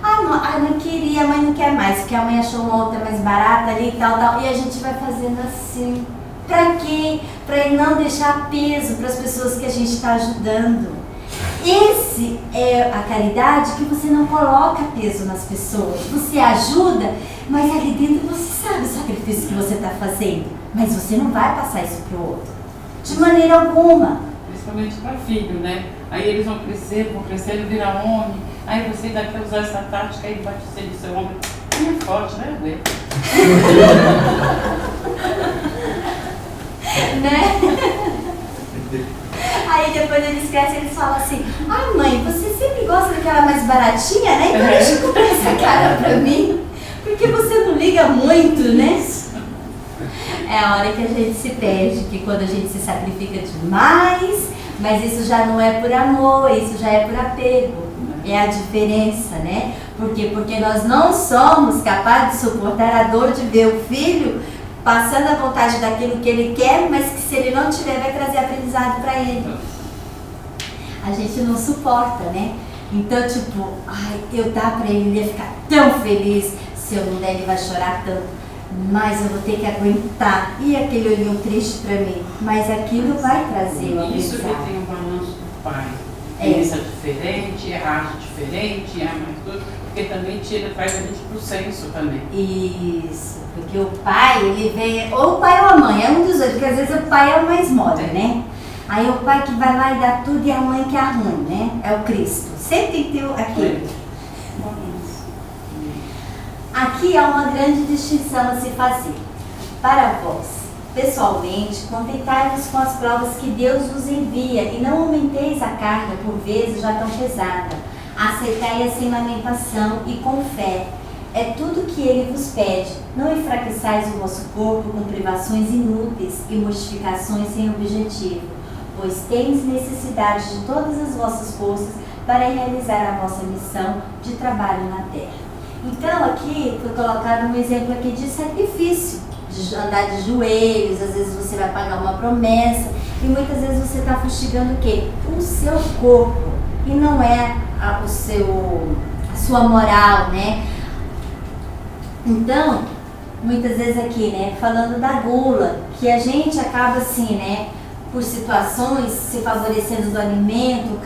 Não queria, a mãe não quer mais, porque a mãe achou uma outra mais barata ali e tal. E a gente vai fazendo assim. Pra quê? Pra não deixar peso para as pessoas que a gente está ajudando. Esse é a caridade que você não coloca peso nas pessoas. Você ajuda, mas ali dentro você sabe o sacrifício que você está fazendo. Mas você não vai passar isso pro outro. De maneira alguma. Principalmente para filho, né? Aí eles vão crescer, virar homem. Aí você ainda quer usar essa tática, aí bate no seu ombro. Não é forte, né, Ué? Né? Aí depois eles crescem e eles falam assim, mãe, você sempre gosta daquela mais baratinha, né? Então deixa eu comprar essa cara pra mim. Porque você não liga muito, né? É a hora que a gente se perde, que quando a gente se sacrifica demais, mas isso já não é por amor, isso já é por apego. É a diferença, né? Por quê? Porque nós não somos capazes de suportar a dor de ver o filho passando a vontade daquilo que ele quer, mas que se ele não tiver, vai trazer aprendizado para ele. A gente não suporta, né? Então, tipo, eu dar para ele, ele ia ficar tão feliz. Se eu não der, ele vai chorar tanto. Mas eu vou ter que aguentar. E aquele olhinho triste para mim. Mas aquilo vai trazer o aprendizado. Isso que tem o balanço do pai. Pensa diferente, age diferente, mais tudo. Porque também traz a gente pro senso também. Isso, porque o pai, ele vem, ou o pai ou a mãe, é um dos dois, porque às vezes o pai é o mais mole, né? Aí o pai que vai lá e dá tudo e a mãe que arruma, né? É o Cristo. Sempre tem que ter aquele. Aqui há uma grande distinção a se fazer. Para vós, pessoalmente, contentai-vos com as provas que Deus vos envia e não aumenteis a carga por vezes já tão pesada. Aceitai-a sem lamentação e com fé. É tudo que ele vos pede. Não enfraqueçais o vosso corpo com privações inúteis e mortificações sem objetivo, pois tendes necessidade de todas as vossas forças para realizar a vossa missão de trabalho na terra. Então aqui foi colocado um exemplo aqui de sacrifício, de andar de joelhos, às vezes você vai pagar uma promessa e muitas vezes você está fustigando o quê? O seu corpo e não é a sua moral, né? Então, muitas vezes aqui, né, falando da gula, que a gente acaba assim, né, por situações se favorecendo do alimento,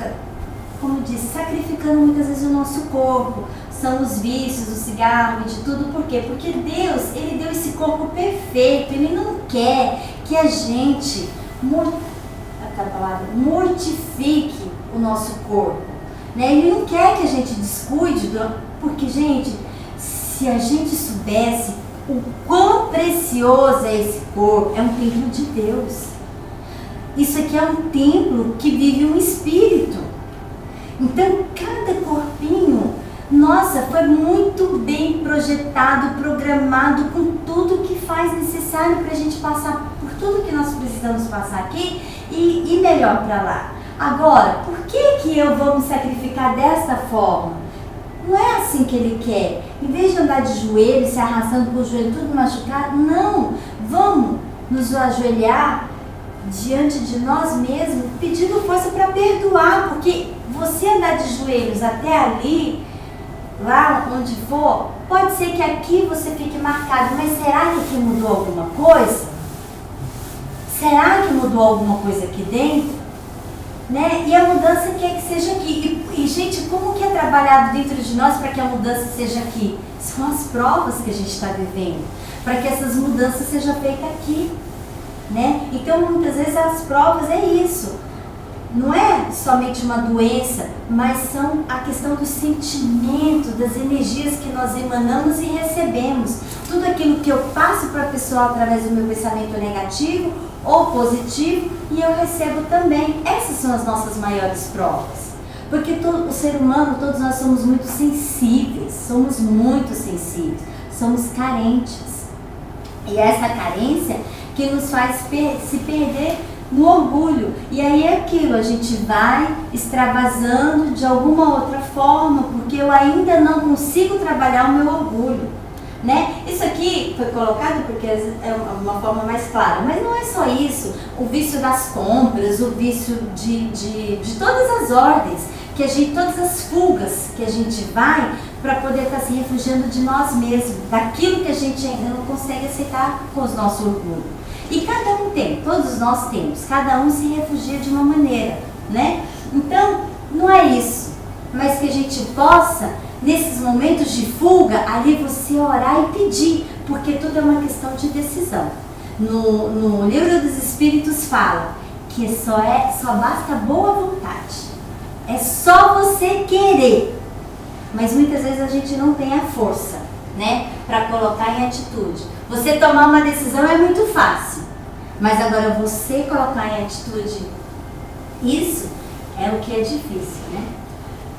como disse, sacrificando muitas vezes o nosso corpo. São os vícios, o cigarro e de tudo. Por quê? Porque Deus, Ele deu esse corpo perfeito. Ele não quer que a gente mortifique o nosso corpo, né? Ele não quer que a gente descuide, porque, gente, se a gente soubesse o quão precioso é esse corpo, é um templo de Deus. Isso aqui é um templo que vive um espírito. Então, cada corpinho, nossa, foi muito bem projetado, programado com tudo que faz necessário para a gente passar por tudo que nós precisamos passar aqui e melhor para lá. Agora, por que eu vou me sacrificar desta forma? Não é assim que ele quer. Em vez de andar de joelho, se arrastando com o joelho tudo machucado, não. Vamos nos ajoelhar diante de nós mesmos, pedindo força para perdoar, porque você andar de joelhos até ali, lá onde for, pode ser que aqui você fique marcado, mas será que aqui mudou alguma coisa? Será que mudou alguma coisa aqui dentro? Né? E a mudança quer que seja aqui. E gente, como que é trabalhado dentro de nós para que a mudança seja aqui? São as provas que a gente está vivendo, para que essas mudanças sejam feitas aqui. Né? Então, muitas vezes as provas é isso. Não é somente uma doença, mas são a questão do sentimento, das energias que nós emanamos e recebemos. Tudo aquilo que eu passo para a pessoa através do meu pensamento negativo ou positivo, e eu recebo também. Essas são as nossas maiores provas. Porque o ser humano, todos nós somos muito sensíveis, somos carentes. E é essa carência que nos faz se perder no orgulho. E aí é aquilo, a gente vai extravasando de alguma outra forma, porque eu ainda não consigo trabalhar o meu orgulho, né? Isso aqui foi colocado porque é uma forma mais clara, mas não é só isso. O vício das compras, o vício de todas as ordens, todas as fugas que a gente vai para poder estar se refugiando de nós mesmos, daquilo que a gente ainda não consegue aceitar com os nossos orgulhos. E cada um tem, todos nós temos, cada um se refugia de uma maneira, né? Então, não é isso, mas que a gente possa, nesses momentos de fuga, ali você orar e pedir, porque tudo é uma questão de decisão. No Livro dos Espíritos fala que só basta boa vontade, é só você querer, mas muitas vezes a gente não tem a força, né, para colocar em atitude. Você tomar uma decisão é muito fácil, mas agora você colocar em atitude, isso é o que é difícil, né?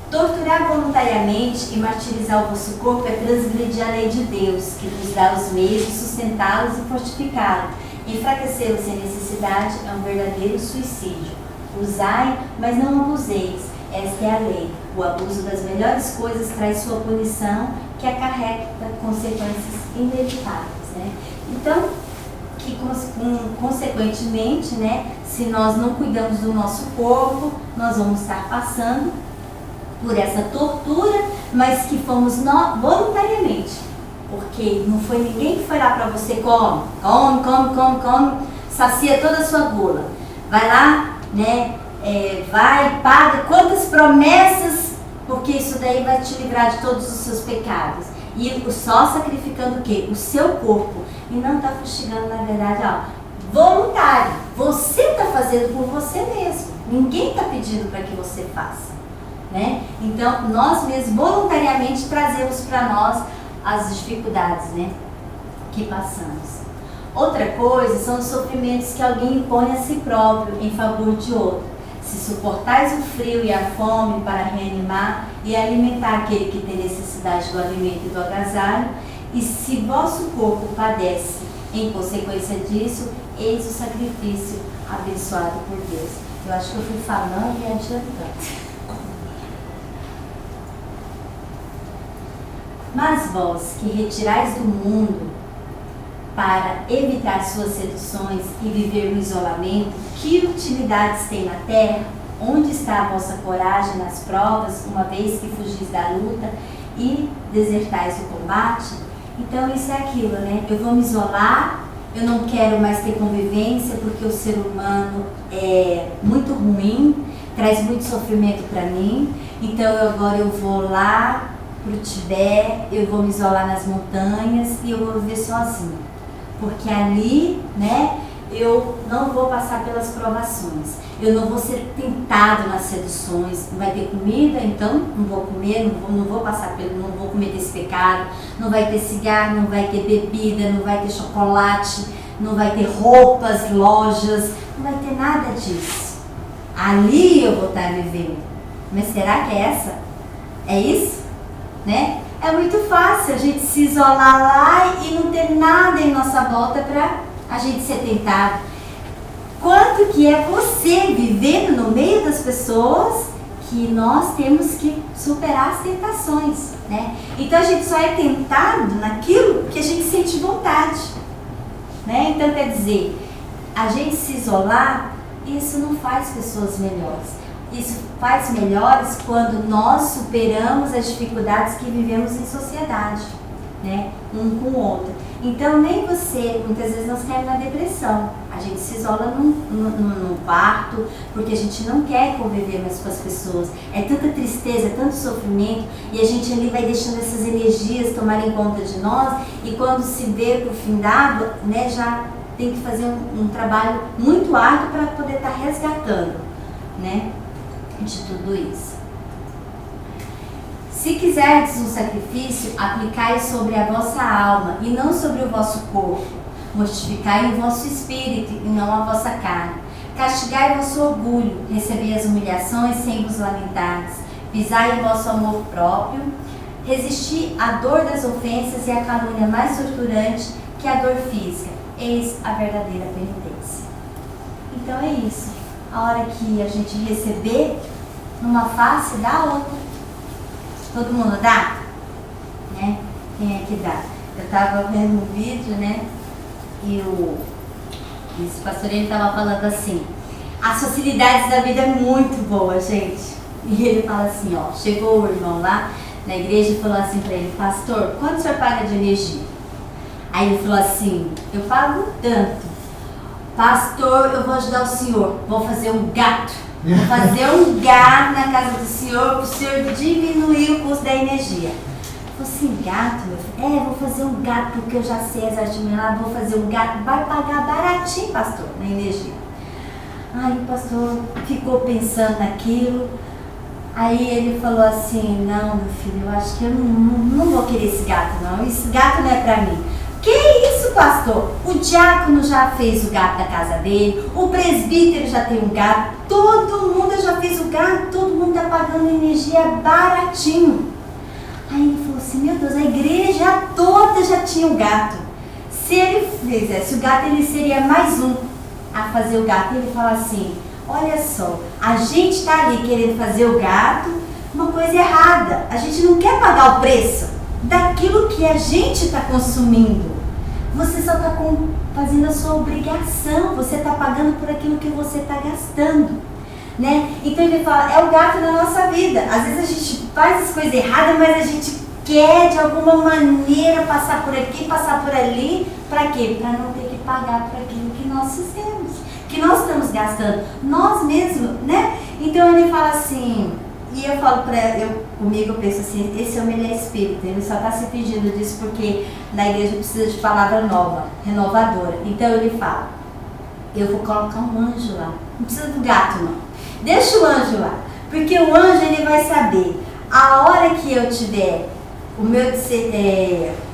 Torturar voluntariamente e martirizar o vosso corpo é transgredir a lei de Deus, que nos dá os meios de sustentá-los e fortificá-los. Enfraquecê-los sem necessidade é um verdadeiro suicídio. Usai, mas não abuseis. Esta é a lei. O abuso das melhores coisas traz sua punição, que acarreta consequências inevitáveis, né? Então, que consequentemente, né, se nós não cuidamos do nosso corpo, nós vamos estar passando por essa tortura, mas que fomos nós voluntariamente, porque não foi ninguém que foi lá para você, come, sacia toda a sua gula, vai lá, né, vai, paga quantas promessas, porque isso daí vai te livrar de todos os seus pecados, e só sacrificando o quê? O seu corpo, e não está fustigando, na verdade, voluntário, você está fazendo por você mesmo, ninguém está pedindo para que você faça, né? Então, nós mesmos voluntariamente trazemos para nós as dificuldades, né, que passamos. Outra coisa são os sofrimentos que alguém impõe a si próprio em favor de outro. Se suportais o frio e a fome para reanimar e alimentar aquele que tem necessidade do alimento e do agasalho, e se vosso corpo padece em consequência disso, eis o sacrifício abençoado por Deus. Eu acho que eu fui falando e adiantando. Mas vós, que retirais do mundo para evitar suas seduções e viver no isolamento, que utilidades tem na terra? Onde está a vossa coragem nas provas, uma vez que fugis da luta e desertais o combate? Então isso é aquilo, né? Eu vou me isolar, eu não quero mais ter convivência, porque o ser humano é muito ruim, traz muito sofrimento para mim, então agora eu vou lá pro Tibete, eu vou me isolar nas montanhas e eu vou viver sozinho, porque ali, né, eu não vou passar pelas provações, eu não vou ser tentado nas seduções, não vai ter comida, então não vou comer, não vou comer desse pecado, não vai ter cigarro, não vai ter bebida, não vai ter chocolate, não vai ter roupas, lojas, não vai ter nada disso. Ali eu vou estar vivendo. Mas será que é essa? É isso? Né? É muito fácil a gente se isolar lá e não ter nada em nossa volta para a gente ser tentado. Quanto que é você vivendo no meio das pessoas que nós temos que superar as tentações, né? Então a gente só é tentado naquilo que a gente sente vontade, né? Então quer dizer, a gente se isolar, isso não faz pessoas melhores. Isso faz melhores quando nós superamos as dificuldades que vivemos em sociedade, né? Um com o outro. Então nem você, muitas vezes nós caímos na depressão. A gente se isola num quarto porque a gente não quer conviver mais com as pessoas. É tanta tristeza, é tanto sofrimento, e a gente ali vai deixando essas energias tomarem conta de nós, e quando se vê pro findado, né, já tem que fazer um trabalho muito árduo para poder estar resgatando, né, de tudo isso. Se quiserdes um sacrifício, aplicai-o sobre a vossa alma e não sobre o vosso corpo. Mortificai o vosso espírito e não a vossa carne. Castigai o vosso orgulho, recebei as humilhações sem vos lamentardes. Pisai o vosso amor próprio Resistir à dor das ofensas e à calúnia mais torturante que a dor física. Eis a verdadeira penitência. Então é isso. A hora que a gente receber numa face, dá a outra. Todo mundo dá? Né? Quem é que dá? Eu estava vendo um vídeo, né? E esse pastor, ele estava falando assim: as facilidades da vida é muito boa, gente. E ele fala assim, ó, chegou o irmão lá na igreja e falou assim para ele: pastor, quanto o senhor paga de energia? Aí ele falou assim: eu pago tanto. Pastor, eu vou ajudar o senhor, vou fazer um gato. Vou fazer um gato na casa do senhor para o senhor diminuir o custo da energia. Eu falei assim: gato, meu filho? Vou fazer um gato porque eu já sei as artes minhas, vou fazer um gato, vai pagar baratinho, pastor, na energia. Aí o pastor ficou pensando naquilo. Aí ele falou assim: não, meu filho, eu acho que eu não vou querer esse gato, não. Esse gato não é pra mim. Que isso, pastor? O diácono já fez o gato da casa dele, o presbítero já tem um gato, todo mundo já fez o gato, todo mundo tá pagando energia baratinho. Aí ele falou assim: meu Deus, a igreja toda já tinha um gato. Se ele fizesse o gato, ele seria mais um a fazer o gato. Ele fala assim: olha só, a gente está ali querendo fazer o gato, uma coisa errada. A gente não quer pagar o preço daquilo que a gente está consumindo. Você só está fazendo a sua obrigação, você está pagando por aquilo que você está gastando, né? Então ele fala, é o gato da nossa vida. Às vezes a gente faz as coisas erradas, mas a gente quer de alguma maneira passar por aqui, passar por ali. Para quê? Para não ter que pagar por aquilo que nós fizemos, que nós estamos gastando, nós mesmos, né? Então ele fala assim, e eu falo comigo eu penso assim: esse homem ele é espírita, ele só está se pedindo disso porque na igreja precisa de palavra nova, renovadora. Então ele fala: eu vou colocar um anjo lá, não precisa do gato não, deixa o anjo lá, porque o anjo ele vai saber a hora que eu tiver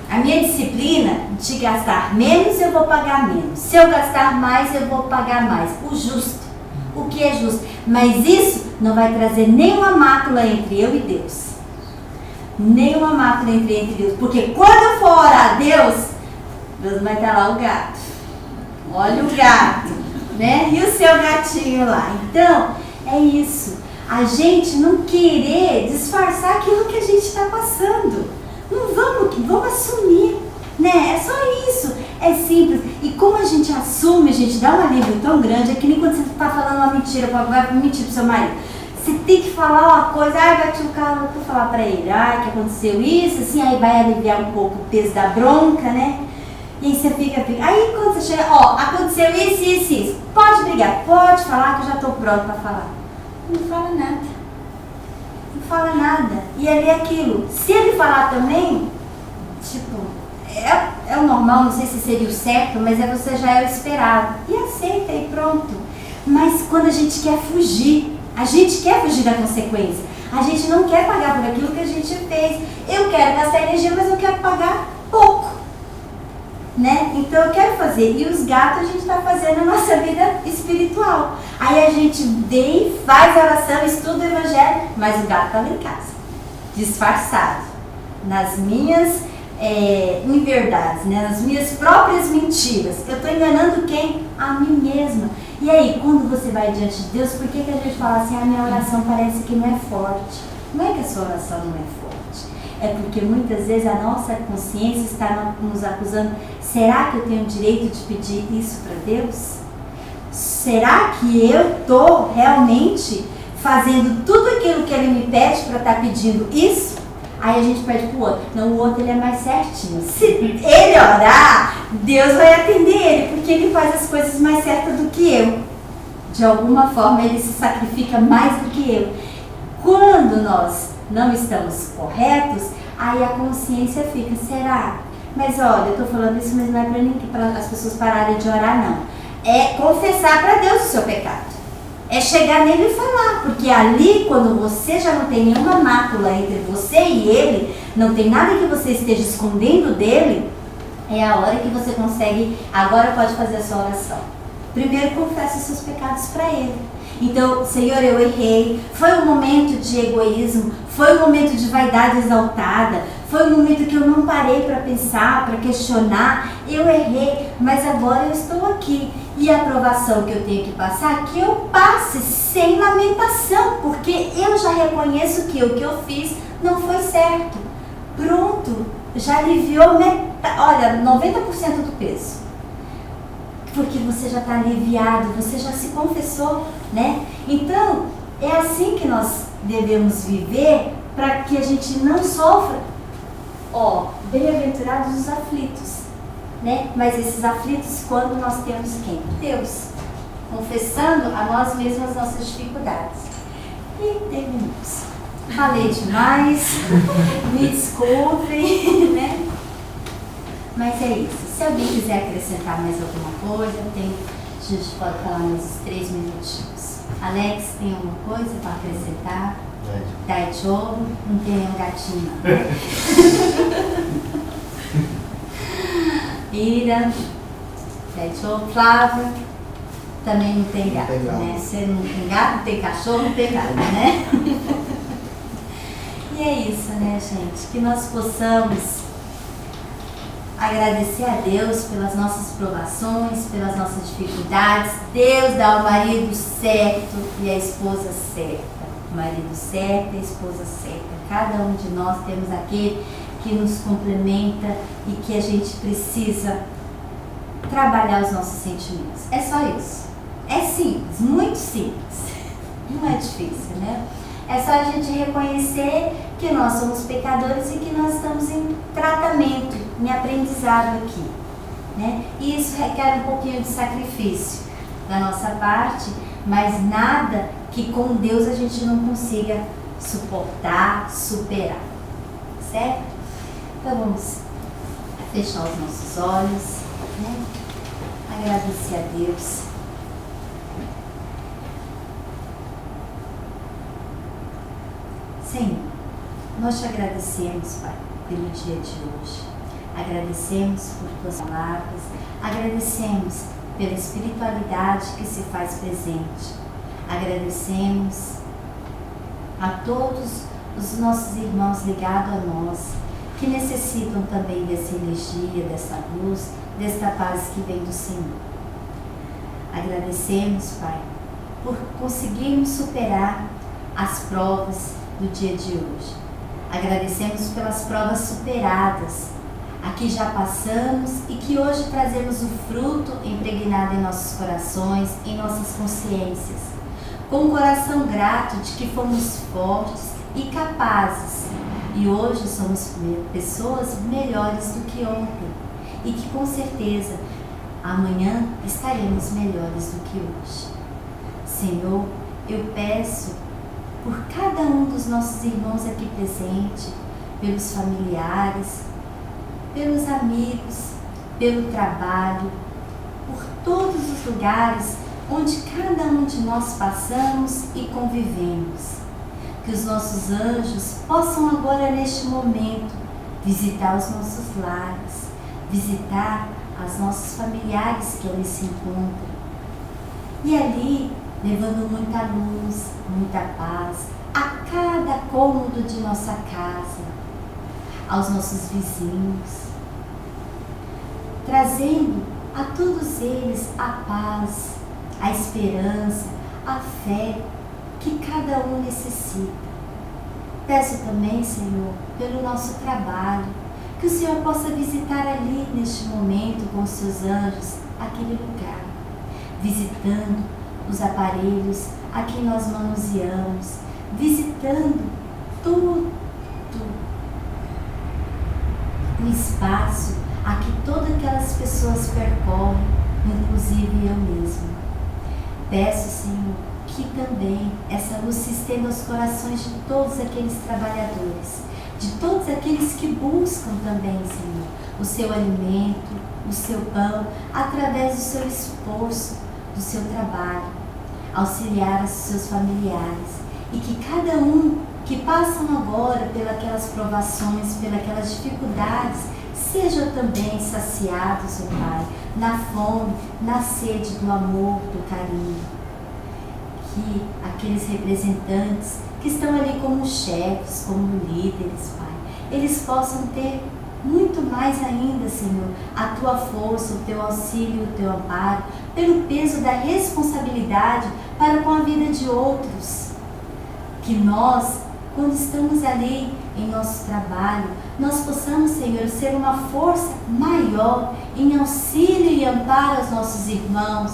a minha disciplina de gastar menos, eu vou pagar menos. Se eu gastar mais, eu vou pagar mais. O justo, o que é justo. Mas isso não vai trazer nenhuma mácula entre eu e Deus. Nenhuma mácula entre Deus. Porque quando eu for orar a Deus, Deus vai estar lá o gato. Olha o gato, né? E o seu gatinho lá. Então, é isso. A gente não querer disfarçar aquilo que a gente está passando. Não vamos assumir, né? É só isso, é simples. E como a gente assume, a gente dá um alívio tão grande, é que nem quando você está falando uma mentira, vai mentir pro seu marido. Você tem que falar uma coisa, bati o carro, vou falar pra ele, que aconteceu isso, assim, aí vai aliviar um pouco o peso da bronca, né? E aí você fica. Aí quando você chega, aconteceu isso, pode brigar, pode falar que eu já tô pronto pra falar. Não fala nada. Não fala nada. E ali é aquilo. Se ele falar também, tipo, é o normal, não sei se seria o certo, mas você já é o esperado. E aceita e pronto. Mas quando a gente quer fugir da consequência. A gente não quer pagar por aquilo que a gente fez. Eu quero gastar energia, mas eu quero pagar pouco. Né? Então eu quero fazer. E os gatos a gente está fazendo a nossa vida espiritual. Aí a gente faz a oração, estuda o evangelho, mas o gato está lá em casa, disfarçado, nas minhas inverdades, né? Nas minhas próprias mentiras. Eu estou enganando quem? A mim mesma. E aí, quando você vai diante de Deus, por que a gente fala assim: a minha oração parece que não é forte? Não é que a sua oração não é forte. É porque muitas vezes a nossa consciência está nos acusando. Será que eu tenho o direito de pedir isso para Deus? Será que eu estou realmente fazendo tudo aquilo que Ele me pede para estar pedindo isso? Aí a gente pede para o outro. Não, o outro ele é mais certinho. Se ele orar, Deus vai atender ele, porque ele faz as coisas mais certas do que eu. De alguma forma ele se sacrifica mais do que eu. Quando nós não estamos corretos, aí a consciência fica: será? Mas olha, eu estou falando isso, mas não é para as pessoas pararem de orar, não. É confessar para Deus o seu pecado. É chegar nele e falar. Porque ali, quando você já não tem nenhuma mácula entre você e ele, não tem nada que você esteja escondendo dele, é a hora que você consegue, agora pode fazer a sua oração. Primeiro confessa os seus pecados para ele. Então, Senhor, eu errei. Foi um momento de egoísmo, foi um momento de vaidade exaltada, foi um momento que eu não parei para pensar, para questionar. Eu errei, mas agora eu estou aqui. E a aprovação que eu tenho que passar, que eu passe sem lamentação, porque eu já reconheço que o que eu fiz não foi certo. Pronto, já aliviou 90% do peso. Porque você já está aliviado, você já se confessou, né? Então, é assim que nós devemos viver para que a gente não sofra. Bem-aventurados os aflitos, né? Mas esses aflitos quando nós temos quem? Deus. Confessando a nós mesmos as nossas dificuldades. E terminamos. Falei demais, me desculpem, né? Mas é isso. Se alguém quiser acrescentar mais alguma coisa, a gente pode falar mais 3 minutinhos. Alex, tem alguma coisa para acrescentar? Daicho, não tem nenhum gatinho não. Ira, Daicho, Flávia, também não tem gato, né? Você não tem gato, não tem cachorro, não tem nada, né? E é isso, né, gente? Que nós possamos agradecer a Deus pelas nossas provações, pelas nossas dificuldades. Deus dá o marido certo e a esposa certa. O marido certo e a esposa certa. Cada um de nós temos aquele que nos complementa e que a gente precisa trabalhar os nossos sentimentos. É só isso. É simples, muito simples. Não é difícil, né? É só a gente reconhecer que nós somos pecadores e que nós estamos em tratamento, em aprendizado aqui, né? E isso requer um pouquinho de sacrifício da nossa parte, mas nada que com Deus a gente não consiga suportar, superar, certo? Então vamos fechar os nossos olhos, né? Agradecer a Deus. Senhor, nós te agradecemos, Pai, pelo dia de hoje. Agradecemos por tuas palavras, agradecemos pela espiritualidade que se faz presente. Agradecemos a todos os nossos irmãos ligados a nós, que necessitam também dessa energia, dessa luz, desta paz que vem do Senhor. Agradecemos, Pai, por conseguirmos superar as provas do dia de hoje. Agradecemos pelas provas superadas, a que já passamos e que hoje trazemos o fruto impregnado em nossos corações, em nossas consciências, com um coração grato de que fomos fortes e capazes, e hoje somos pessoas melhores do que ontem, e que com certeza amanhã estaremos melhores do que hoje. Senhor, eu peço por cada um dos nossos irmãos aqui presente, pelos familiares, pelos amigos, pelo trabalho, por todos os lugares onde cada um de nós passamos e convivemos. Que os nossos anjos possam agora, neste momento, visitar os nossos lares, visitar os nossos familiares que ali se encontram. E ali, levando muita luz, muita paz a cada cômodo de nossa casa, aos nossos vizinhos, trazendo a todos eles a paz, a esperança, a fé que cada um necessita. Peço também, Senhor, pelo nosso trabalho, que o Senhor possa visitar ali neste momento com os seus anjos aquele lugar, visitando os aparelhos a quem nós manuseamos, visitando tudo o espaço a que todas aquelas pessoas percorrem, inclusive eu mesma. Peço, Senhor, que também essa luz se estenda aos corações de todos aqueles trabalhadores, de todos aqueles que buscam também, Senhor, o seu alimento, o seu pão, através do seu esforço, do seu trabalho, auxiliar os seus familiares, e que cada um que passam agora pelas provações, pelas dificuldades, sejam também saciados, ó Pai, na fome, na sede do amor, do carinho. que aqueles representantes que estão ali como chefes, como líderes, Pai, eles possam ter muito mais ainda, Senhor, a Tua força, o Teu auxílio, o Teu amparo, pelo peso da responsabilidade para com a vida de outros. Que nós, quando estamos ali em nosso trabalho, nós possamos, Senhor, ser uma força maior em auxílio e amparo aos nossos irmãos.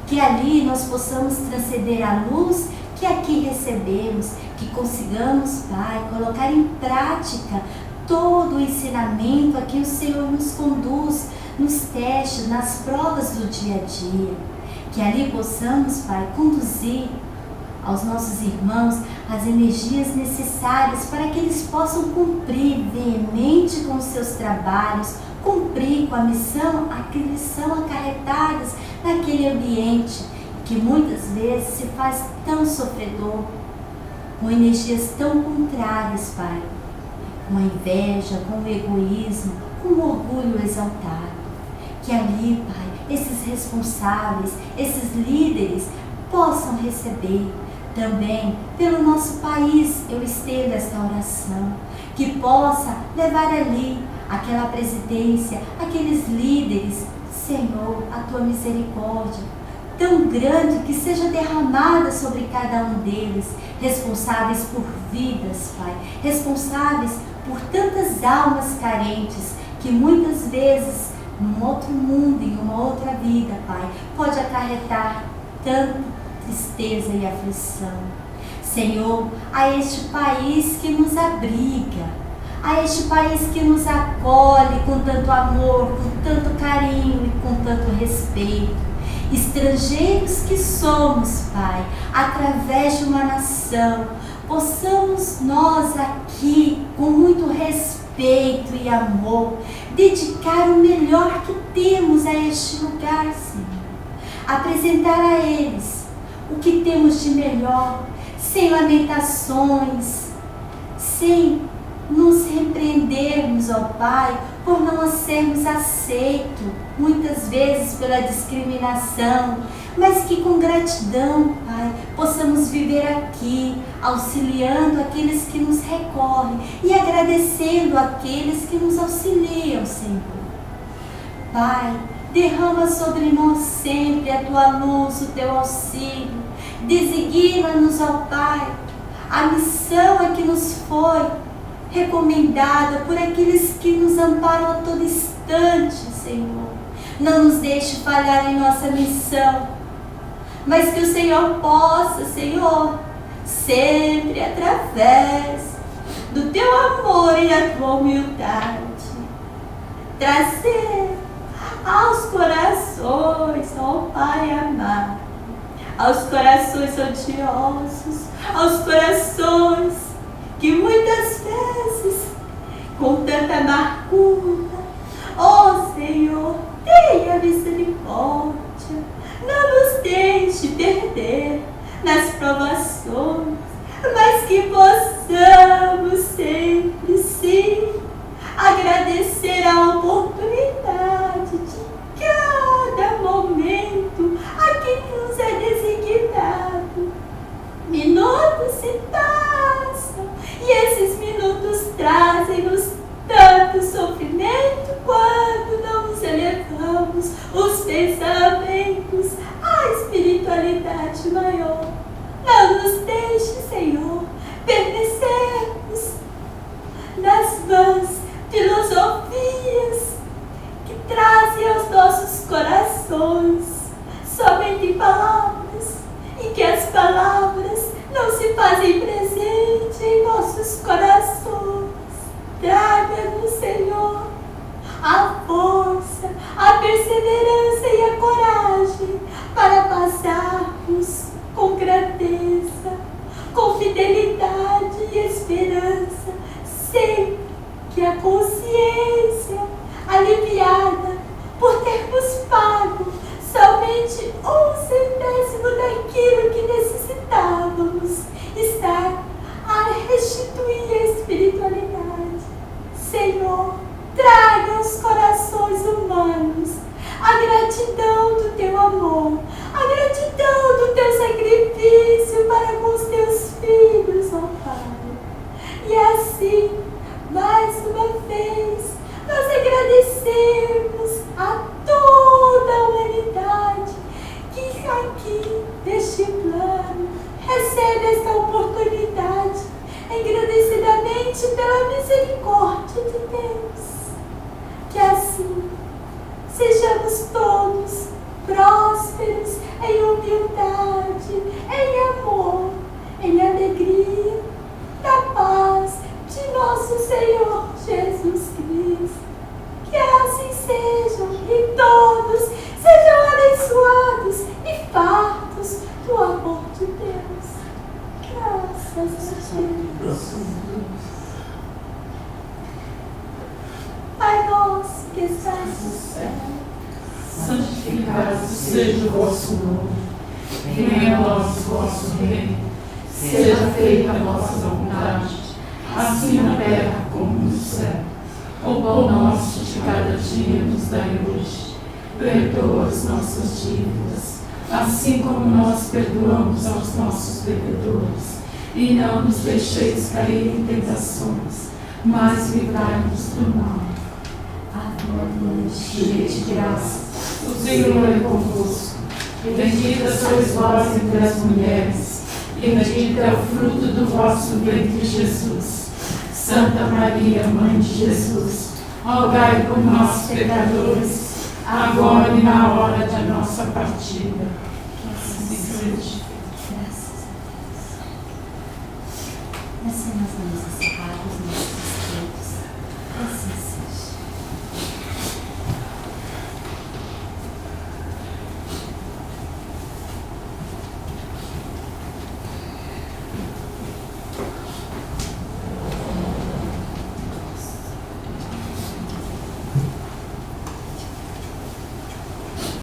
Que ali nós possamos transcender a luz que aqui recebemos, que consigamos, Pai, colocar em prática todo o ensinamento a que o Senhor nos conduz nos testes, nas provas do dia a dia. Que ali possamos, Pai, conduzir aos nossos irmãos as energias necessárias para que eles possam cumprir veemente com os seus trabalhos, cumprir com a missão a que eles são acarretados naquele ambiente que muitas vezes se faz tão sofredor, com energias tão contrárias, Pai, com a inveja, com o egoísmo, com o orgulho exaltado. Que ali, Pai, esses responsáveis, esses líderes possam receber também pelo nosso país. Eu estendo esta oração, que possa levar ali aquela presidência, aqueles líderes, Senhor, a Tua misericórdia tão grande que seja derramada sobre cada um deles, responsáveis por vidas, Pai, responsáveis por tantas almas carentes que muitas vezes num outro mundo, em uma outra vida, Pai, pode acarretar tanta tristeza e aflição. Senhor, a este país que nos abriga, a este país que nos acolhe com tanto amor, com tanto carinho e com tanto respeito, estrangeiros que somos, Pai, através de uma nação, possamos nós aqui, com muito respeito e amor, dedicar o melhor que temos a este lugar, Senhor. Apresentar a eles o que temos de melhor, sem lamentações, sem nos repreendermos, ó Pai, por não sermos aceitos, muitas vezes pela discriminação, mas que com gratidão, Pai, possamos viver aqui, auxiliando aqueles que nos recorrem e agradecendo aqueles que nos auxiliam, Senhor. Pai, derrama sobre nós sempre a Tua luz, o Teu auxílio, designa-nos, ó Pai, a missão a que nos foi recomendada por aqueles que nos amparam a todo instante, Senhor. Não nos deixe falhar em nossa missão, mas que o Senhor possa, Senhor, sempre através do Teu amor e da Tua humildade, trazer aos corações, ó Pai amado, aos corações odiosos, aos corações que muitas vezes, com tanta amargura, ó Senhor, tenha misericórdia, não nos deixe perder nas provações, mas que possamos sempre, sim, agradecer a oportunidade de cada momento a que nos é designado. Minutos se passam e esses minutos trazem-nos tanto sofrimento quando não nos elevamos os pensamentos à espiritualidade maior. Não nos deixe, Senhor, permanecermos nas vãs filosofias que trazem aos nossos corações somente palavras e que as palavras não se fazem presente em nossos corações. Traga-nos, Senhor, a força, a perseverança e a coragem para passarmos com grandeza, com fidelidade e esperança, sempre que a consciência aliviada por termos pago somente 1/100 daquilo que necessitávamos está a restituir a espiritualidade. Senhor, traga aos corações humanos a gratidão do Teu amor, a gratidão do Teu sacrifício somente pela misericórdia de Deus. Que assim sejamos todos prósperos em humildade, em amor, em alegria, na paz de nosso Senhor Jesus Cristo. Que assim sejam e todos sejam abençoados e fartos do amor de Deus. Graças a Deus. Pai nosso que estás no céu, santificado seja o vosso nome. Venha a nós o vosso reino. Seja feita a vossa vontade, assim na terra como no céu. O pão nosso de cada dia nos dai hoje. Perdoa as nossas dívidas, assim como nós perdoamos aos nossos devedores. E não nos deixeis cair em tentações, mas livrai-nos do mal. Ave Maria, Cheia de graça, o Senhor é convosco. Bendita sois vós entre as mulheres, e bendito é o fruto do vosso ventre, Jesus. Santa Maria, Mãe de Jesus, rogai por nós, pecadores, agora e na hora da nossa partida. Que assim seja. graças a Deus. Assim nós vamos